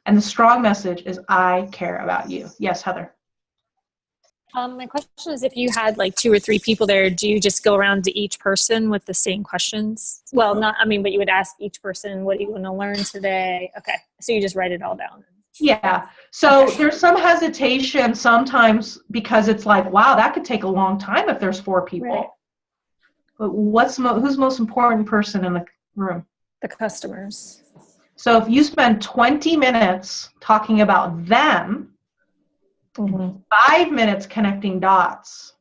And the strong message is, I care about you. Yes, Heather. My question is, if you had like 2 or 3 people there, do you just go around to each person with the same questions? Well, but you would ask each person, what do you want to learn today? Okay. So you just write it all down. Yeah. So there's some hesitation sometimes because it's like, wow, that could take a long time if there's 4 people. Right. But who's the most important person in the room? The customers. So if you spend 20 minutes talking about them, 5 minutes connecting dots,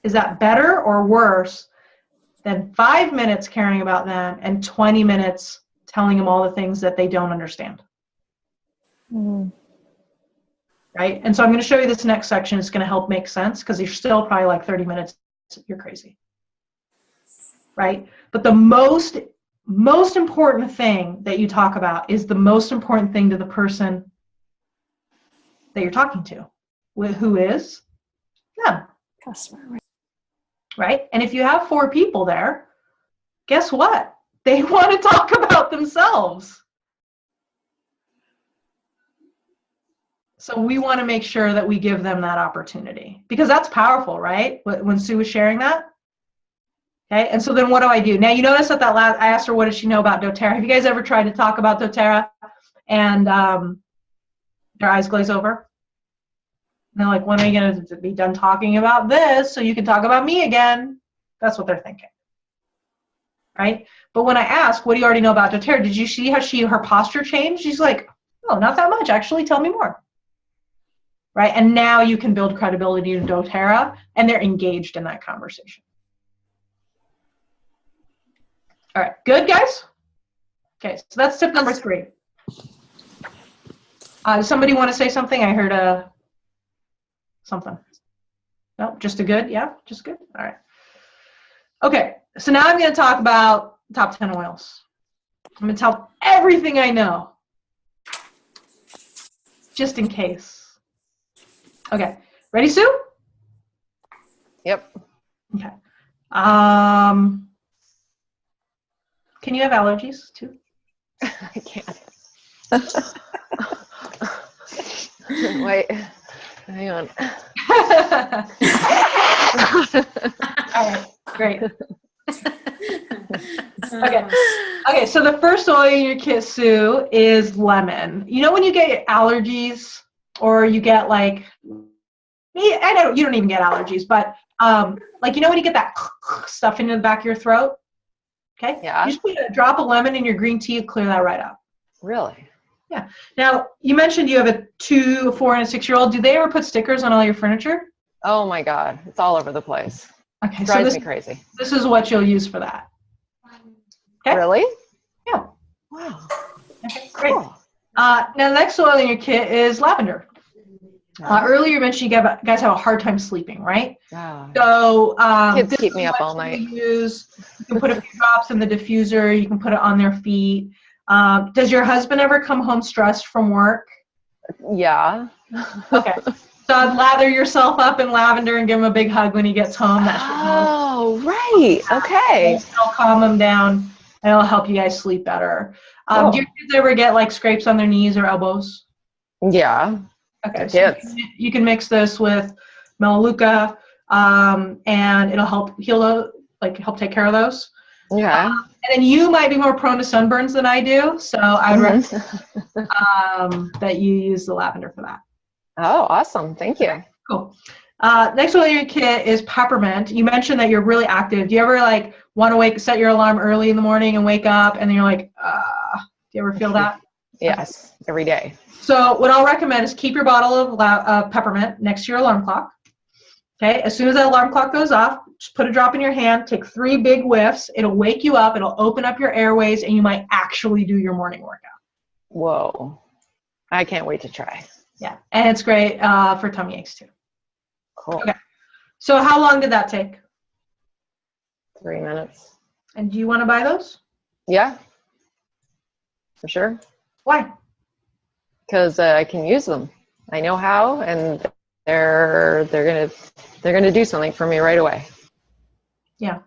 is that better or worse than 5 minutes caring about them and 20 minutes telling them all the things that they don't understand? Right? And so I'm going to show you this next section. It's going to help make sense because you're still probably like 30 minutes. You're crazy. Right? But the most important thing that you talk about is the most important thing to the person that you're talking to, who is them. Customer. Right? And if you have 4 people there, guess what? They want to talk about themselves. So we want to make sure that we give them that opportunity because that's powerful, right? When Sue was sharing that. Okay, and so then what do I do? Now you notice that last, I asked her, what does she know about doTERRA? Have you guys ever tried to talk about doTERRA and their eyes glaze over? And they're like, when are you going to be done talking about this so you can talk about me again? That's what they're thinking. Right? But when I ask, what do you already know about doTERRA? Did you see how her posture changed? She's like, oh, not that much. Actually, tell me more. Right? And now you can build credibility in doTERRA, and they're engaged in that conversation. All right, good, guys? Okay, so that's tip number 3. Does somebody want to say something? I heard something. No, just a good? Yeah, just good? All right. Okay, so now I'm going to talk about top 10 oils. I'm going to tell everything I know, just in case. Okay, ready, Sue? Yep. Okay. Can you have allergies too? I can't. Wait, hang on. All right, great. Okay, so the first oil in your kit, Sue, is lemon. You know when you get allergies or you get like, I know you don't even get allergies, but like, you know when you get that stuff into the back of your throat? Okay? Yeah. You just put a drop of lemon in your green tea, clear that right out. Really? Yeah. Now, you mentioned you have a 2, a 4, and a 6-year-old. Do they ever put stickers on all your furniture? Oh my God, it's all over the place. Okay, Drives me crazy. This is what you'll use for that. Okay? Really? Yeah. Wow. Okay, great. Now, the next oil in your kit is lavender. Earlier you mentioned you guys have a hard time sleeping, right? Yeah. So Kids this keep is me up what all night. You can put a few drops in the diffuser. You can put it on their feet. Does your husband ever come home stressed from work? Yeah. Okay. So I'd lather yourself up in lavender and give him a big hug when he gets home. Oh, right. Okay. It'll calm him down and it'll help you guys sleep better. Cool. Do your kids ever get like scrapes on their knees or elbows? Yeah. Okay. So you can mix this with Melaleuca, and it'll help heal those, like help take care of those. Yeah. And then you might be more prone to sunburns than I do, so I would recommend that you use the lavender for that. Oh, awesome. Thank you. Cool. Next one in your kit is peppermint. You mentioned that you're really active. Do you ever like want to set your alarm early in the morning and wake up and then you're like, do you ever feel that? Yes, every day. So what I'll recommend is keep your bottle of peppermint next to your alarm clock. Okay, as soon as that alarm clock goes off, just put a drop in your hand, take 3 big whiffs. It'll wake you up, it'll open up your airways, and you might actually do your morning workout. Whoa. I can't wait to try. Yeah, and it's great for tummy aches too. Cool. Okay, so how long did that take? 3 minutes. And do you want to buy those? Yeah, for sure. Why? Because I can use them. I know how, and they're gonna do something for me right away. Yeah.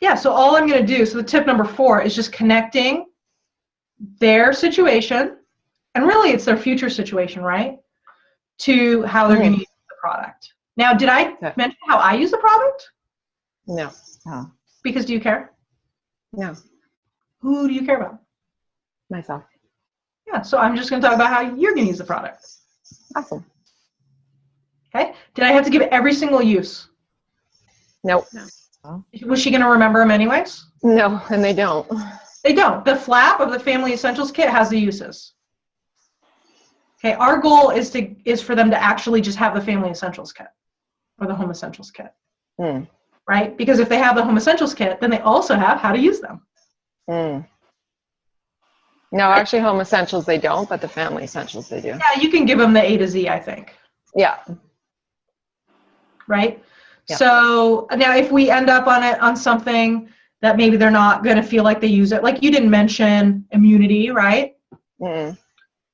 Yeah. So all I'm gonna do. So the tip number 4 is just connecting their situation, and really it's their future situation, right? To how they're going to use the product. Now, did I mention how I use the product? No. Oh. Because do you care? No. Who do you care about? Myself. Yeah, so I'm just going to talk about how you're going to use the product. Awesome. Okay. Did I have to give it every single use? Nope. No. Was she going to remember them anyways? No, and they don't. They don't. The flap of the Family Essentials kit has the uses. Okay, our goal is for them to actually just have the Family Essentials kit or the Home Essentials kit, right? Because if they have the Home Essentials kit, then they also have how to use them. No, actually, Home Essentials they don't, but the Family Essentials they do. Yeah, you can give them the A to Z, I think. Yeah. Right. Yeah. So now, if we end up on something that maybe they're not going to feel like they use it, like you didn't mention immunity, right?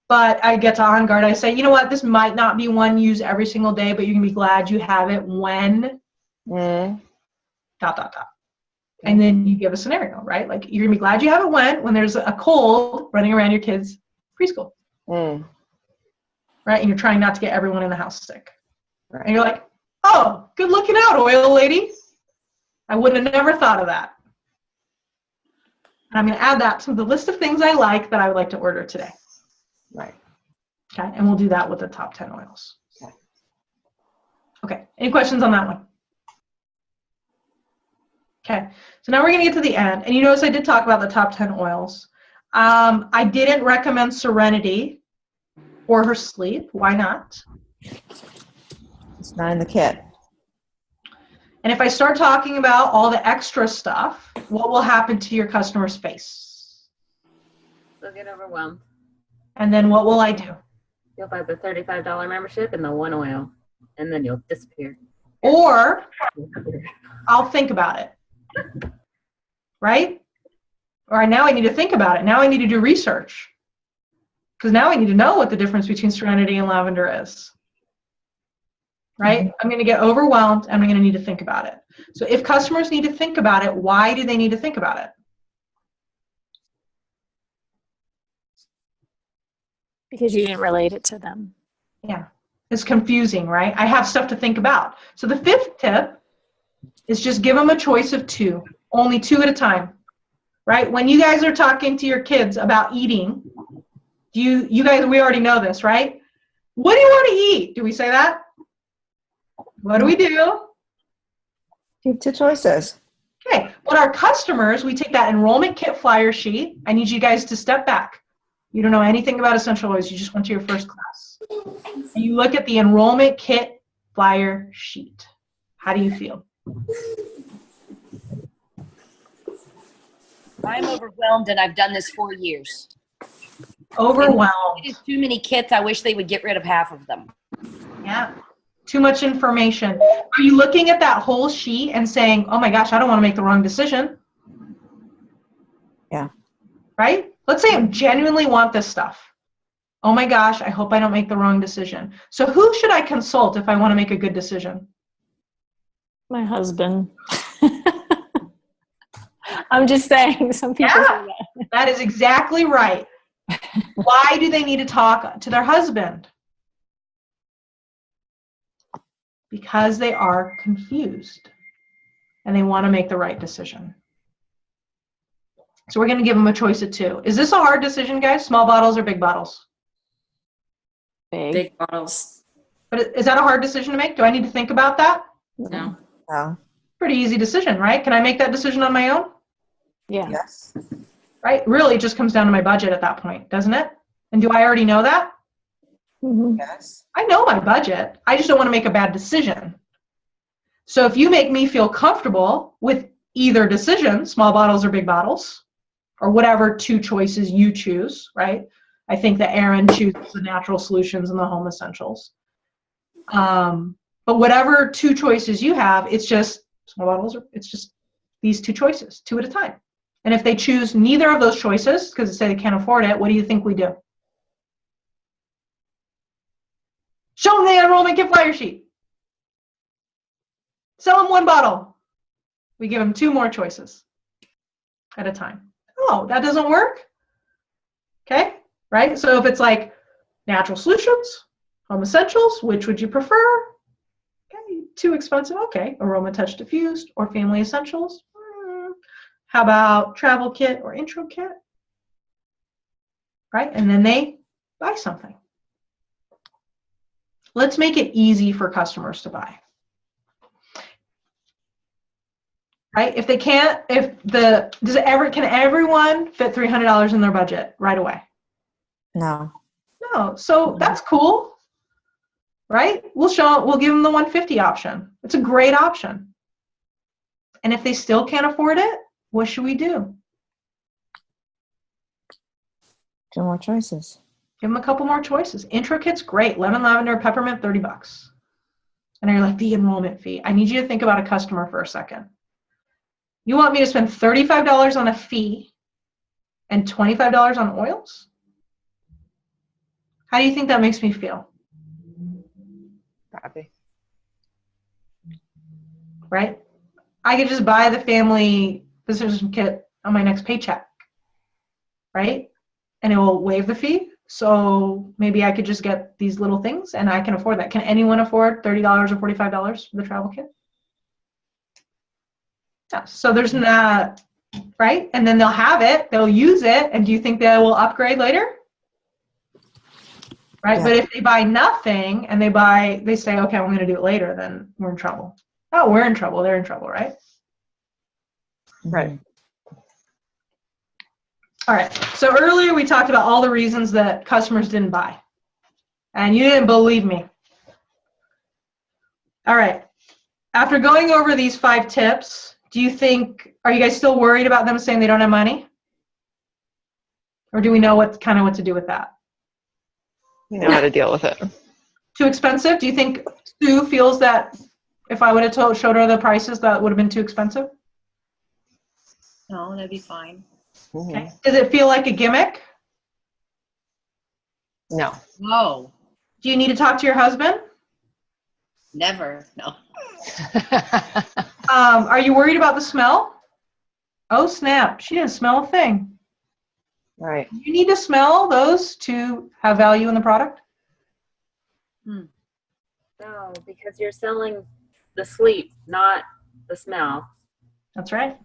But I get to On Guard. I say, you know what, this might not be one you use every single day, but you can be glad you have it when ... And then you give a scenario, right? Like you're gonna be glad you have it when there's a cold running around your kids' preschool, right? And you're trying not to get everyone in the house sick, right? And you're like, oh, good looking out, oil lady. I would have never thought of that. And I'm gonna add that to the list of things I like that I would like to order today. Right. Okay, and we'll do that with the top 10 oils. Okay, any questions on that one? Okay, so now we're gonna get to the end. And you notice I did talk about the top 10 oils. I didn't recommend Serenity for her sleep. Why not? It's not in the kit. And if I start talking about all the extra stuff, what will happen to your customer's face? They'll get overwhelmed. And then what will I do? You'll buy the $35 membership and the one oil, and then you'll disappear. Or I'll think about it. Right? Or now I need to think about it. Now I need to do research. Because now I need to know what the difference between Serenity and lavender is. Right? I'm going to get overwhelmed and I'm going to need to think about it. So if customers need to think about it, why do they need to think about it? Because you didn't relate it to them. Yeah. It's confusing, right? I have stuff to think about. So the 5th tip is just give them a choice of 2, only 2 at a time, right? When you guys are talking to your kids about eating, you guys, we already know this, right? What do you want to eat? Do we say that? What do we do? Give 2 choices. Okay. But our customers, we take that enrollment kit flyer sheet. I need you guys to step back. You don't know anything about essential oils. You just went to your first class. And you look at the enrollment kit flyer sheet. How do you feel? I'm overwhelmed, and I've done this 4 years. Overwhelmed. It is too many kits. I wish they would get rid of half of them. Yeah. Too much information. Are you looking at that whole sheet and saying, oh my gosh, I don't want to make the wrong decision? Yeah. Right? Let's say I genuinely want this stuff. Oh my gosh, I hope I don't make the wrong decision. So who should I consult if I want to make a good decision? My husband. I'm just saying, some people say that. That is exactly right. Why do they need to talk to their husband? Because they are confused and they want to make the right decision. So we're going to give them a choice of 2. Is this a hard decision, guys? Small bottles or big bottles? Big bottles. But is that a hard decision to make? Do I need to think about that? No. No. Pretty easy decision, right? Can I make that decision on my own? Yeah. Yes. Right? Really, it just comes down to my budget at that point, doesn't it? And do I already know that? Mm-hmm. Yes. I know my budget. I just don't want to make a bad decision. So if you make me feel comfortable with either decision, small bottles or big bottles, or whatever 2 choices you choose, right? I think that Erin chooses the natural solutions and the home essentials. But whatever 2 choices you have, it's just small bottles, or it's just these 2 choices, 2 at a time. And if they choose neither of those choices, because they say they can't afford it, what do you think we do? Show them the enrollment kit flyer sheet. Sell them 1 bottle. We give them 2 more choices at a time. Oh, that doesn't work? Okay, right? So if it's like natural solutions, home essentials, which would you prefer? Okay, too expensive. Okay, aroma touch diffused or family essentials. How about travel kit or intro kit? Right, and then they buy something. Let's make it easy for customers to buy. Right? If they can't, can everyone fit $300 in their budget right away? No. No. So that's cool. Right? We'll give them the 150 option. It's a great option. And if they still can't afford it, what should we do? 2 more choices. Give them a couple more choices. Intro kit's great. Lemon, lavender, peppermint, $30. And you're like, the enrollment fee. I need you to think about a customer for a second. You want me to spend $35 on a fee and $25 on oils? How do you think that makes me feel? Happy. Right? I could just buy the family physician kit on my next paycheck. Right? And it will waive the fee. So maybe I could just get these little things and I can afford that. Can anyone afford $30 or $45 for the travel kit? Yeah, so there's not, right? And then they'll have it, they'll use it, and do you think they will upgrade later? Right, yeah. But if they buy nothing and they say, okay, I'm gonna do it later, then we're in trouble. Oh, we're in trouble, they're in trouble, right? Right. All right, so earlier we talked about all the reasons that customers didn't buy. And you didn't believe me. All right, after going over these 5 tips, are you guys still worried about them saying they don't have money? Or do we know what to do with that? We know how to deal with it. Too expensive? Do you think Sue feels that if I would have showed her the prices, that would have been too expensive? No, that'd be fine. Mm-hmm. Okay. Does it feel like a gimmick? No. No. Do you need to talk to your husband? Never. No. Are you worried about the smell? Oh, snap. She didn't smell a thing. Right. You need to smell those to have value in the product? No, because you're selling the sleep, not the smell. That's right.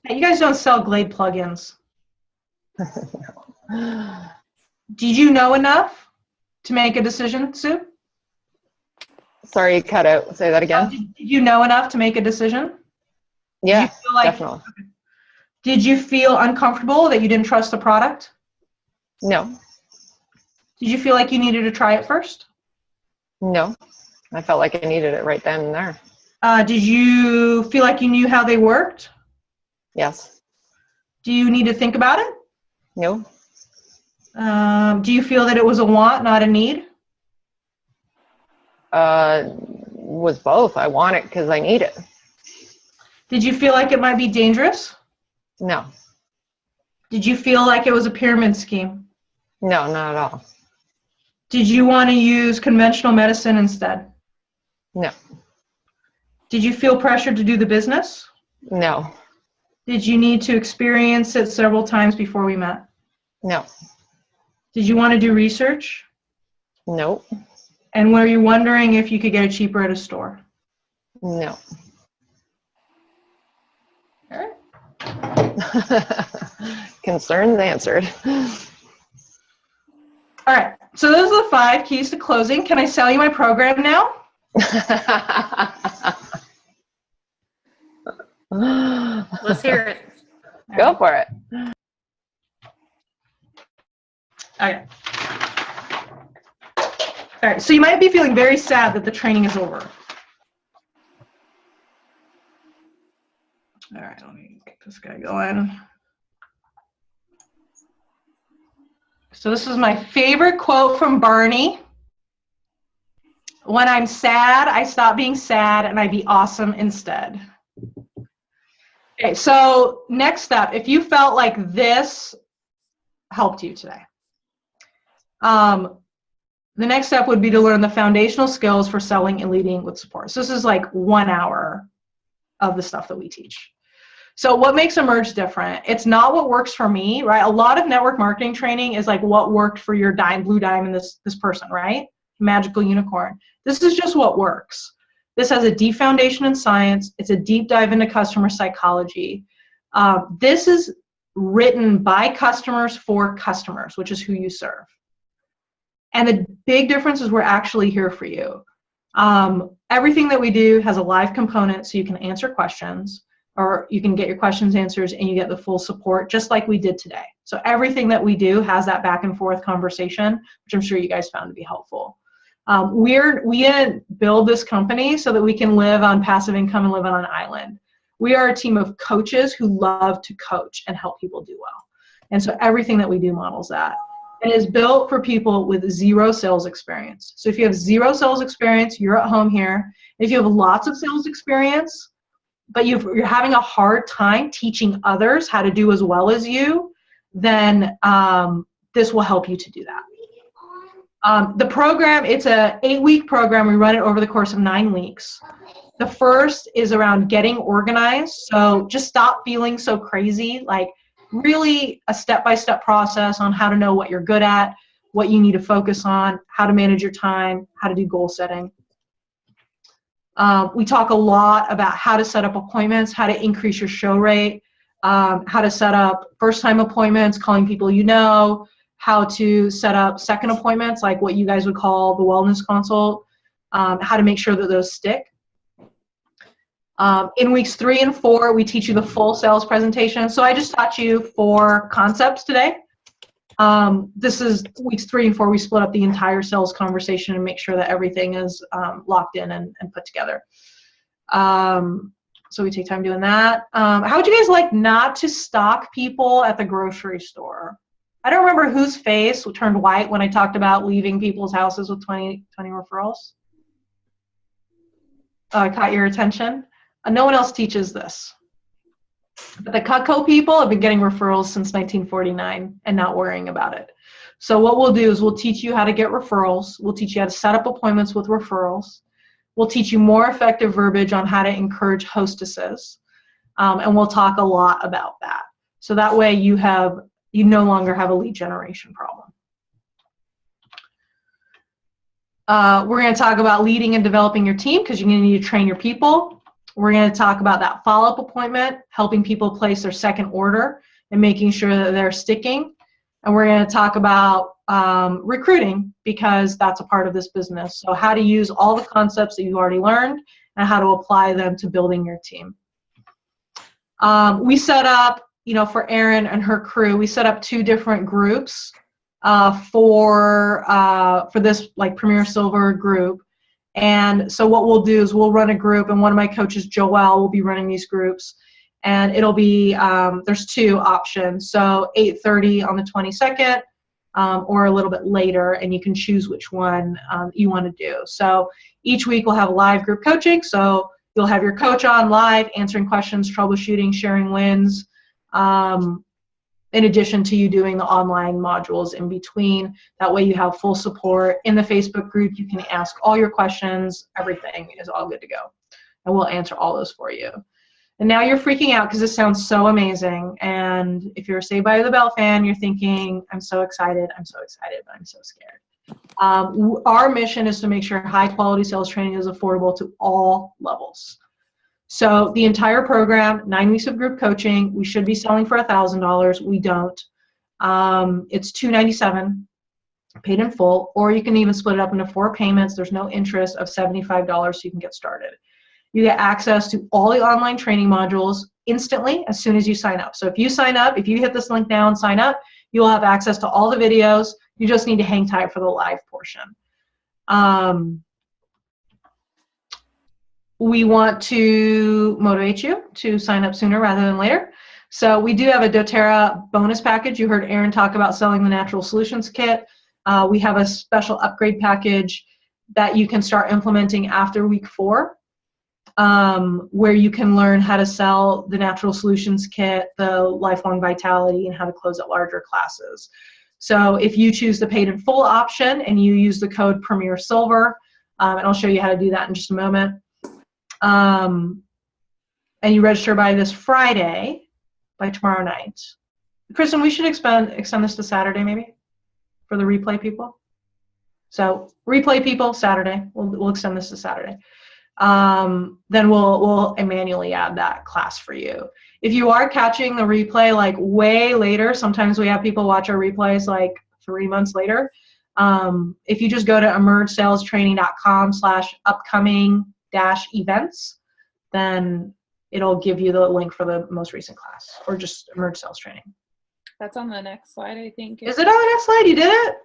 Hey, you guys don't sell Glade plugins. No. Did you know enough to make a decision, Sue? Sorry, you cut out. Say that again. Did you know enough to make a decision? Yeah, feel like, definitely. Did you feel uncomfortable that you didn't trust the product? No. Did you feel like you needed to try it first? No. I felt like I needed it right then and there. Did you feel like you knew how they worked? Yes. Do you need to think about it? No. Do you feel that it was a want, not a need? Was both. I want it because I need it. Did you feel like it might be dangerous? No. Did you feel like it was a pyramid scheme? No, not at all. Did you want to use conventional medicine instead? No. Did you feel pressured to do the business? No. Did you need to experience it several times before we met? No. Did you want to do research? Nope. And were you wondering if you could get it cheaper at a store? No. All right. Concerns answered. All right. So those are the 5 keys to closing. Can I sell you my program now? Let's hear it. Go for it. Okay. All right. So you might be feeling very sad that the training is over. All right. Let me get this guy going. So this is my favorite quote from Barney. When I'm sad, I stop being sad and I be awesome instead. Okay, so next step, if you felt like this helped you today, the next step would be to learn the foundational skills for selling and leading with support. So this is like 1 hour of the stuff that we teach. So what makes Emerge different? It's not what works for me, right? A lot of network marketing training is like what worked for your blue diamond, this person, right? Magical unicorn. This is just what works. This has a deep foundation in science. It's a deep dive into customer psychology. This is written by customers for customers, which is who you serve. And the big difference is we're actually here for you. Everything that we do has a live component, so you can answer questions, or you can get your questions answered and you get the full support, just like we did today. So everything that we do has that back and forth conversation, which I'm sure you guys found to be helpful. We didn't build this company so that we can live on passive income and live on an island. We are a team of coaches who love to coach and help people do well. And so everything that we do models that. And is built for people with 0 sales experience. So if you have 0 sales experience, you're at home here. If you have lots of sales experience, but you're having a hard time teaching others how to do as well as you, then this will help you to do that. The program, it's a 8-week program. We run it over the course of 9 weeks. The first is around getting organized. So just stop feeling so crazy, like really a step-by-step process on how to know what you're good at, what you need to focus on, how to manage your time, how to do goal setting. We talk a lot about how to set up appointments, how to increase your show rate, how to set up first-time appointments, calling people you know, how to set up second appointments, like what you guys would call the wellness consult, how to make sure that those stick. In weeks 3 and 4, we teach you the full sales presentation. So I just taught you 4 concepts today. This is weeks 3 and 4. We split up the entire sales conversation and make sure that everything is locked in and put together. So we take time doing that. How would you guys like not to stalk people at the grocery store? I don't remember whose face turned white when I talked about leaving people's houses with 20 referrals. I caught your attention. No one else teaches this. But the Cutco people have been getting referrals since 1949 and not worrying about it. So what we'll do is we'll teach you how to get referrals. We'll teach you how to set up appointments with referrals. We'll teach you more effective verbiage on how to encourage hostesses. And we'll talk a lot about that. So that way you no longer have a lead generation problem. We're going to talk about leading and developing your team because you're going to need to train your people. We're going to talk about that follow-up appointment, helping people place their second order and making sure that they're sticking. And we're going to talk about recruiting because that's a part of this business. So how to use all the concepts that you've already learned and how to apply them to building your team. We set up, for Erin and her crew, we set up 2 different groups for this like Premier Silver group. And so what we'll do is we'll run a group, and one of my coaches, Joelle, will be running these groups. And it'll be, there's 2 options. So 8:30 on the 22nd, or a little bit later, and you can choose which one you want to do. So each week we'll have live group coaching. So you'll have your coach on live, answering questions, troubleshooting, sharing wins, in addition to you doing the online modules in between. That way you have full support. In the Facebook group, you can ask all your questions. Everything is all good to go. And we'll answer all those for you. And now you're freaking out because this sounds so amazing. And if you're a Saved by the Bell fan, you're thinking, I'm so excited, but I'm so scared. Our mission is to make sure high quality sales training is affordable to all levels. So the entire program, 9 weeks of group coaching, we should be selling for $1,000. We don't. It's $297 paid in full, or you can even split it up into 4 payments. There's no interest of $75, so you can get started. You get access to all the online training modules instantly as soon as you sign up. So if you sign up, if you hit this link now and sign up, you'll have access to all the videos. You just need to hang tight for the live portion. We want to motivate you to sign up sooner rather than later. So we do have a doTERRA bonus package. You heard Erin talk about selling the Natural Solutions Kit. We have a special upgrade package that you can start implementing after week 4, where you can learn how to sell the Natural Solutions Kit, the Lifelong Vitality, and how to close at larger classes. So if you choose the paid in full option and you use the code Premier Silver, and I'll show you how to do that in just a moment, and you register by this Friday, by tomorrow night. Kristen, we should extend this to Saturday maybe for the replay people. So replay people, Saturday. We'll extend this to Saturday. Then we'll manually add that class for you. If you are catching the replay like way later, sometimes we have people watch our replays like 3 months later. If you just go to emergesalestraining.com/upcoming-events, then it'll give you the link for the most recent class, or just Emerge Sales Training. That's on the next slide, I think. Is it on the next slide? You did it?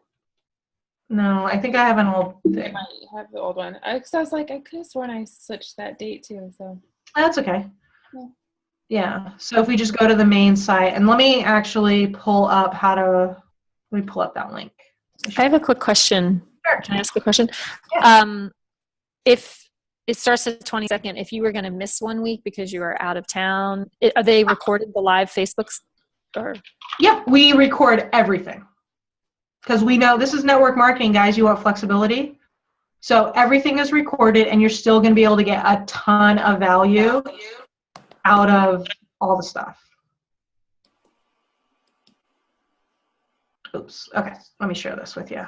No, I think I have an old thing. I might have the old one. Because I was like, I could have sworn I switched that date too. So that's okay. Yeah. So if we just go to the main site, and let me actually pull up let me pull up that link. I have a quick question. Sure. Can I ask a question? Yeah. If it starts at the 22nd, if you were going to miss 1 week because you are out of town, are they recorded the live Facebooks? Or? Yeah, we record everything. Because we know this is network marketing, guys. You want flexibility. So everything is recorded, and you're still going to be able to get a ton of value out of all the stuff. Oops. Okay. Let me share this with you.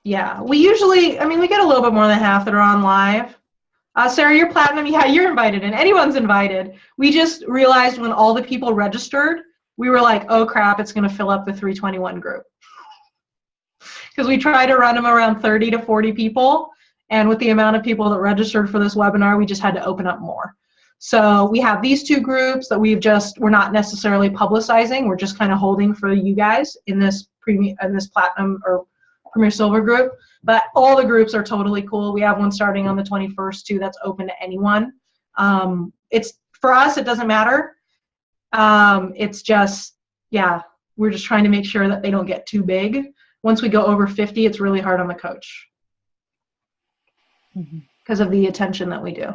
Yeah. We usually, we get a little bit more than half that are on live. Sarah, you're platinum. Yeah, you're invited, and anyone's invited. We just realized when all the people registered, we were like, oh crap, it's going to fill up the 321 group. Because we try to run them around 30 to 40 people. And with the amount of people that registered for this webinar, we just had to open up more. So we have these 2 groups that we're not necessarily publicizing. We're just kind of holding for you guys in this platinum or Premier Silver group. But all the groups are totally cool. We have one starting on the 21st too that's open to anyone. It's for us, it doesn't matter. It's just, yeah, we're just trying to make sure that they don't get too big. Once we go over 50, it's really hard on the coach because of the attention that we do.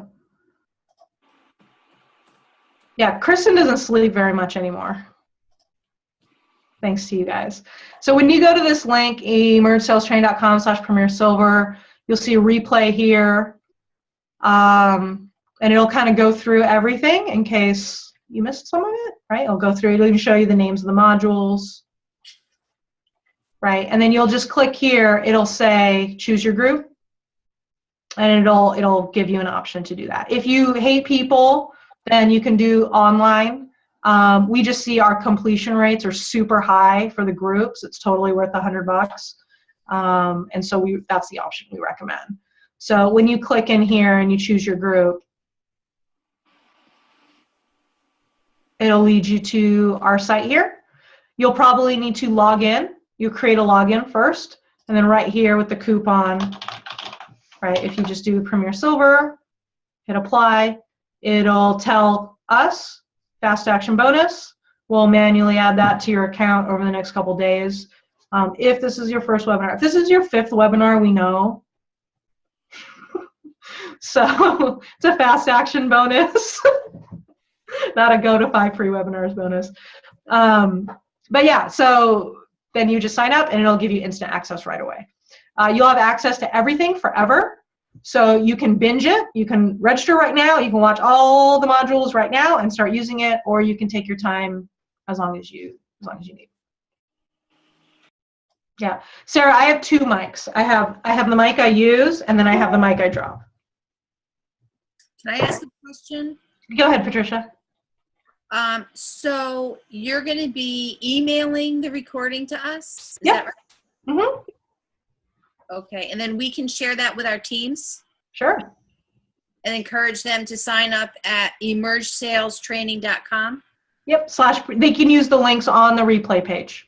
Yeah, Kristen doesn't sleep very much anymore. Thanks to you guys. So when you go to this link, emergesalestraining.com/Premier Silver, you'll see a replay here. And it'll kind of go through everything in case you missed some of it, right? It'll go through, it'll show you the names of the modules, right? And then you'll just click here, it'll say choose your group, and it'll give you an option to do that. If you hate people, then you can do online. We just see our completion rates are super high for the groups. It's totally worth $100. And so that's the option we recommend. So when you click in here and you choose your group, it'll lead you to our site here. You'll probably need to log in. You create a login first, and then right here with the coupon, right, if you just do Premier Silver, hit apply, it'll tell us Fast Action Bonus. We'll manually add that to your account over the next couple days. If this is your first webinar, if this is your 5th webinar, we know. So it's a Fast Action Bonus, not a go to 5 free webinars bonus. But yeah, so then you just sign up and it'll give you instant access right away. You'll have access to everything forever. So you can binge it, you can register right now, you can watch all the modules right now and start using it, or you can take your time as long as you need. Yeah, Sarah, I have 2 mics. I have the mic I use, and then I have the mic I drop. Can I ask a question? Go ahead, Patricia. So you're going to be emailing the recording to us? Is Yeah. that right? Mm-hmm. Okay, and then we can share that with our teams? Sure. And encourage them to sign up at emergesalestraining.com? Yep, they can use the links on the replay page.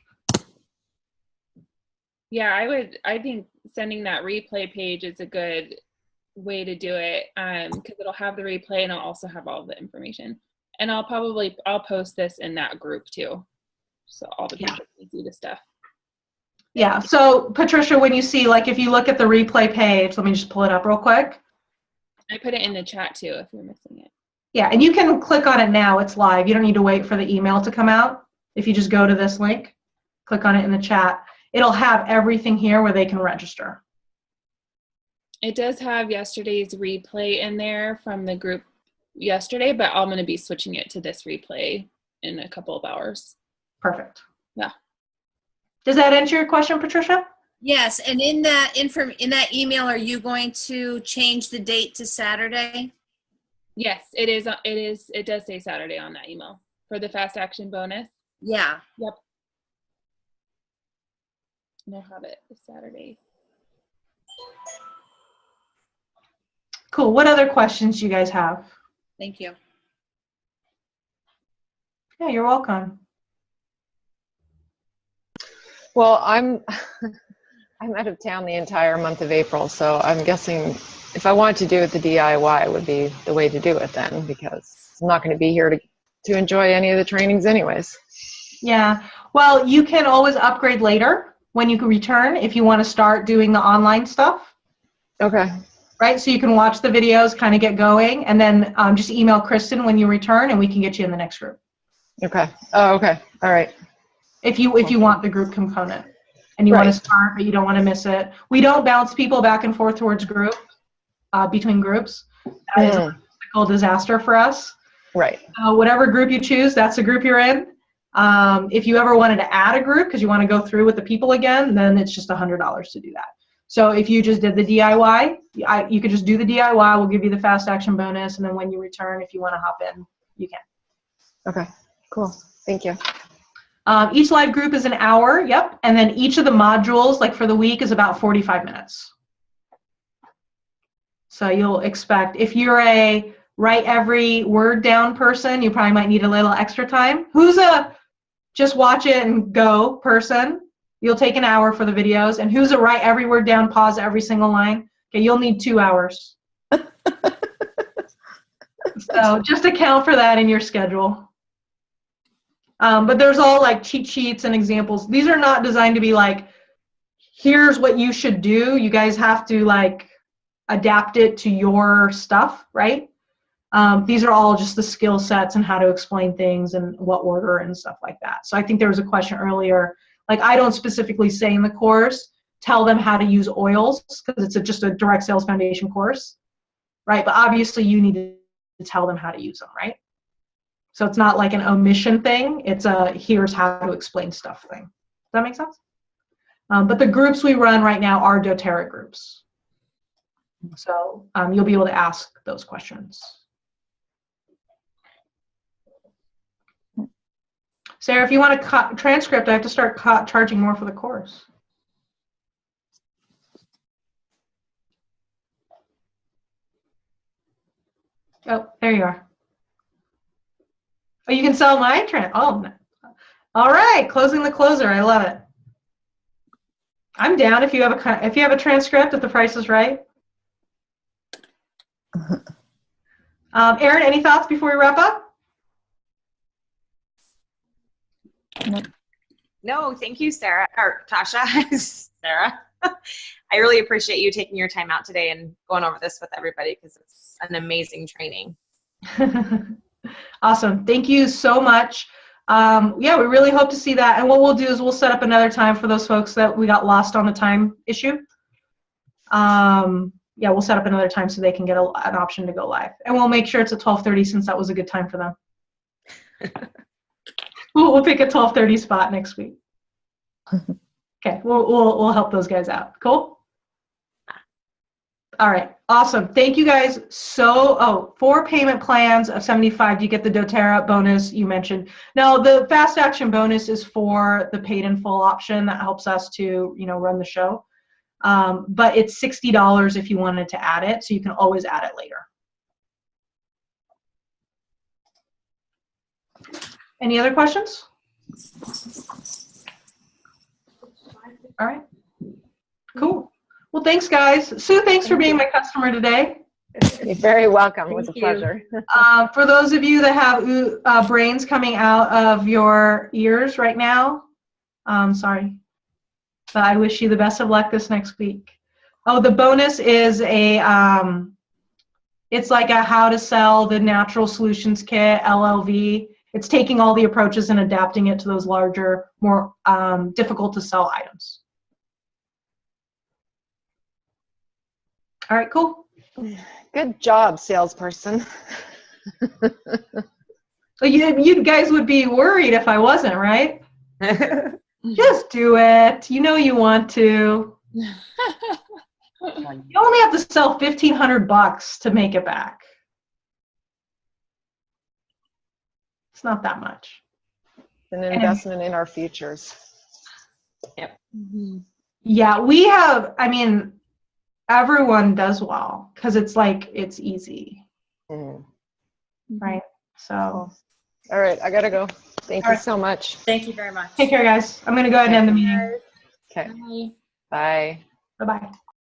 Yeah, I think sending that replay page is a good way to do it, because it'll have the replay and it'll also have all the information. And I'll post this in that group too, so all the people can see the stuff. Yeah, so Patricia, when you see, like, if you look at the replay page, let me just pull it up real quick. I put it in the chat too if you're missing it. Yeah, and you can click on it now, it's live. You don't need to wait for the email to come out. If you just go to this link, click on it in the chat, it'll have everything here where they can register. It does have yesterday's replay in there from the group yesterday, but I'm going to be switching it to this replay in a couple of hours. Perfect. Yeah. Does that answer your question, Patricia? Yes, and in that email, are you going to change the date to Saturday? Yes, it is. It does say Saturday on that email for the Fast Action Bonus. Yeah. Yep. And I'll have it this Saturday. Cool. What other questions do you guys have? Thank you. Yeah, you're welcome. Well, I'm out of town the entire month of April, so I'm guessing if I wanted to do it the DIY would be the way to do it then, because I'm not going to be here to enjoy any of the trainings anyways. Yeah. Well, you can always upgrade later when you can return if you want to start doing the online stuff. Okay. Right? So you can watch the videos, kind of get going, and then just email Kristen when you return, and we can get you in the next group. Okay. Oh, okay. All right. If you want the group component and you want to start, but you don't want to miss it. We don't bounce people back and forth towards group, between groups. That is a logistical disaster for us. Right. Whatever group you choose, that's the group you're in. If you ever wanted to add a group because you want to go through with the people again, then it's just $100 to do that. So if you just did the DIY, you could just do the DIY. We'll give you the Fast Action Bonus, and then when you return, if you want to hop in, you can. Okay. Cool. Thank you. Each live group is an hour, yep, and then each of the modules, like for the week, is about 45 minutes. So you'll expect, if you're a write every word down person, you probably might need a little extra time. Who's a just watch it and go person? You'll take an hour for the videos. And who's a write every word down, pause every single line? Okay, you'll need 2 hours. So just account for that in your schedule. But there's all like cheat sheets and examples. These are not designed to be like, here's what you should do. You guys have to like adapt it to your stuff, right? These are all just the skill sets and how to explain things and what order and stuff like that. So I think there was a question earlier, like I don't specifically say in the course, tell them how to use oils because it's just a direct sales foundation course, right? But obviously you need to tell them how to use them, right? So it's not like an omission thing. It's a here's how to explain stuff thing. Does that make sense? But the groups we run right now are doTERRA groups. So you'll be able to ask those questions. Sarah, if you want a transcript, I have to start charging more for the course. Oh, there you are. Oh, you can sell my Oh, all right. Closing the closer. I love it. I'm down if you have a transcript if the price is right. Erin, any thoughts before we wrap up? No, thank you, Sarah, or Tasha. Sarah. I really appreciate you taking your time out today and going over this with everybody because it's an amazing training. Awesome. Thank you so much. Yeah, we really hope to see that. And what we'll do is we'll set up another time for those folks that we got lost on the time issue. Yeah, we'll set up another time so they can get an option to go live. And we'll make sure it's at 12:30 since that was a good time for them. We'll pick a 12:30 spot next week. Okay, we'll help those guys out. Cool? All right, awesome. Thank you guys. So, 4 payment plans of $75, you get the doTERRA bonus you mentioned. Now, the fast action bonus is for the paid in full option that helps us to, run the show. But it's $60 if you wanted to add it, so you can always add it later. Any other questions? All right. Cool. Well, thanks, guys. Sue, thanks for being my customer today. You're very welcome. It was a pleasure. For those of you that have brains coming out of your ears right now, sorry. But I wish you the best of luck this next week. Oh, the bonus is it's like a how to sell the natural solutions kit, LLV. It's taking all the approaches and adapting it to those larger, more difficult to sell items. All right, cool. Good job, salesperson. Well, you guys would be worried if I wasn't, right? Just do it. You know you want to. You only have to sell $1,500 to make it back. It's not that much. An investment in our futures. Yep. Yeah, we have, everyone does well because it's like, it's easy. Right? So. All right, I gotta go. Thank you so much. Thank you very much. Take care, guys. I'm going to go ahead and end the meeting. Okay. Bye. Bye-bye.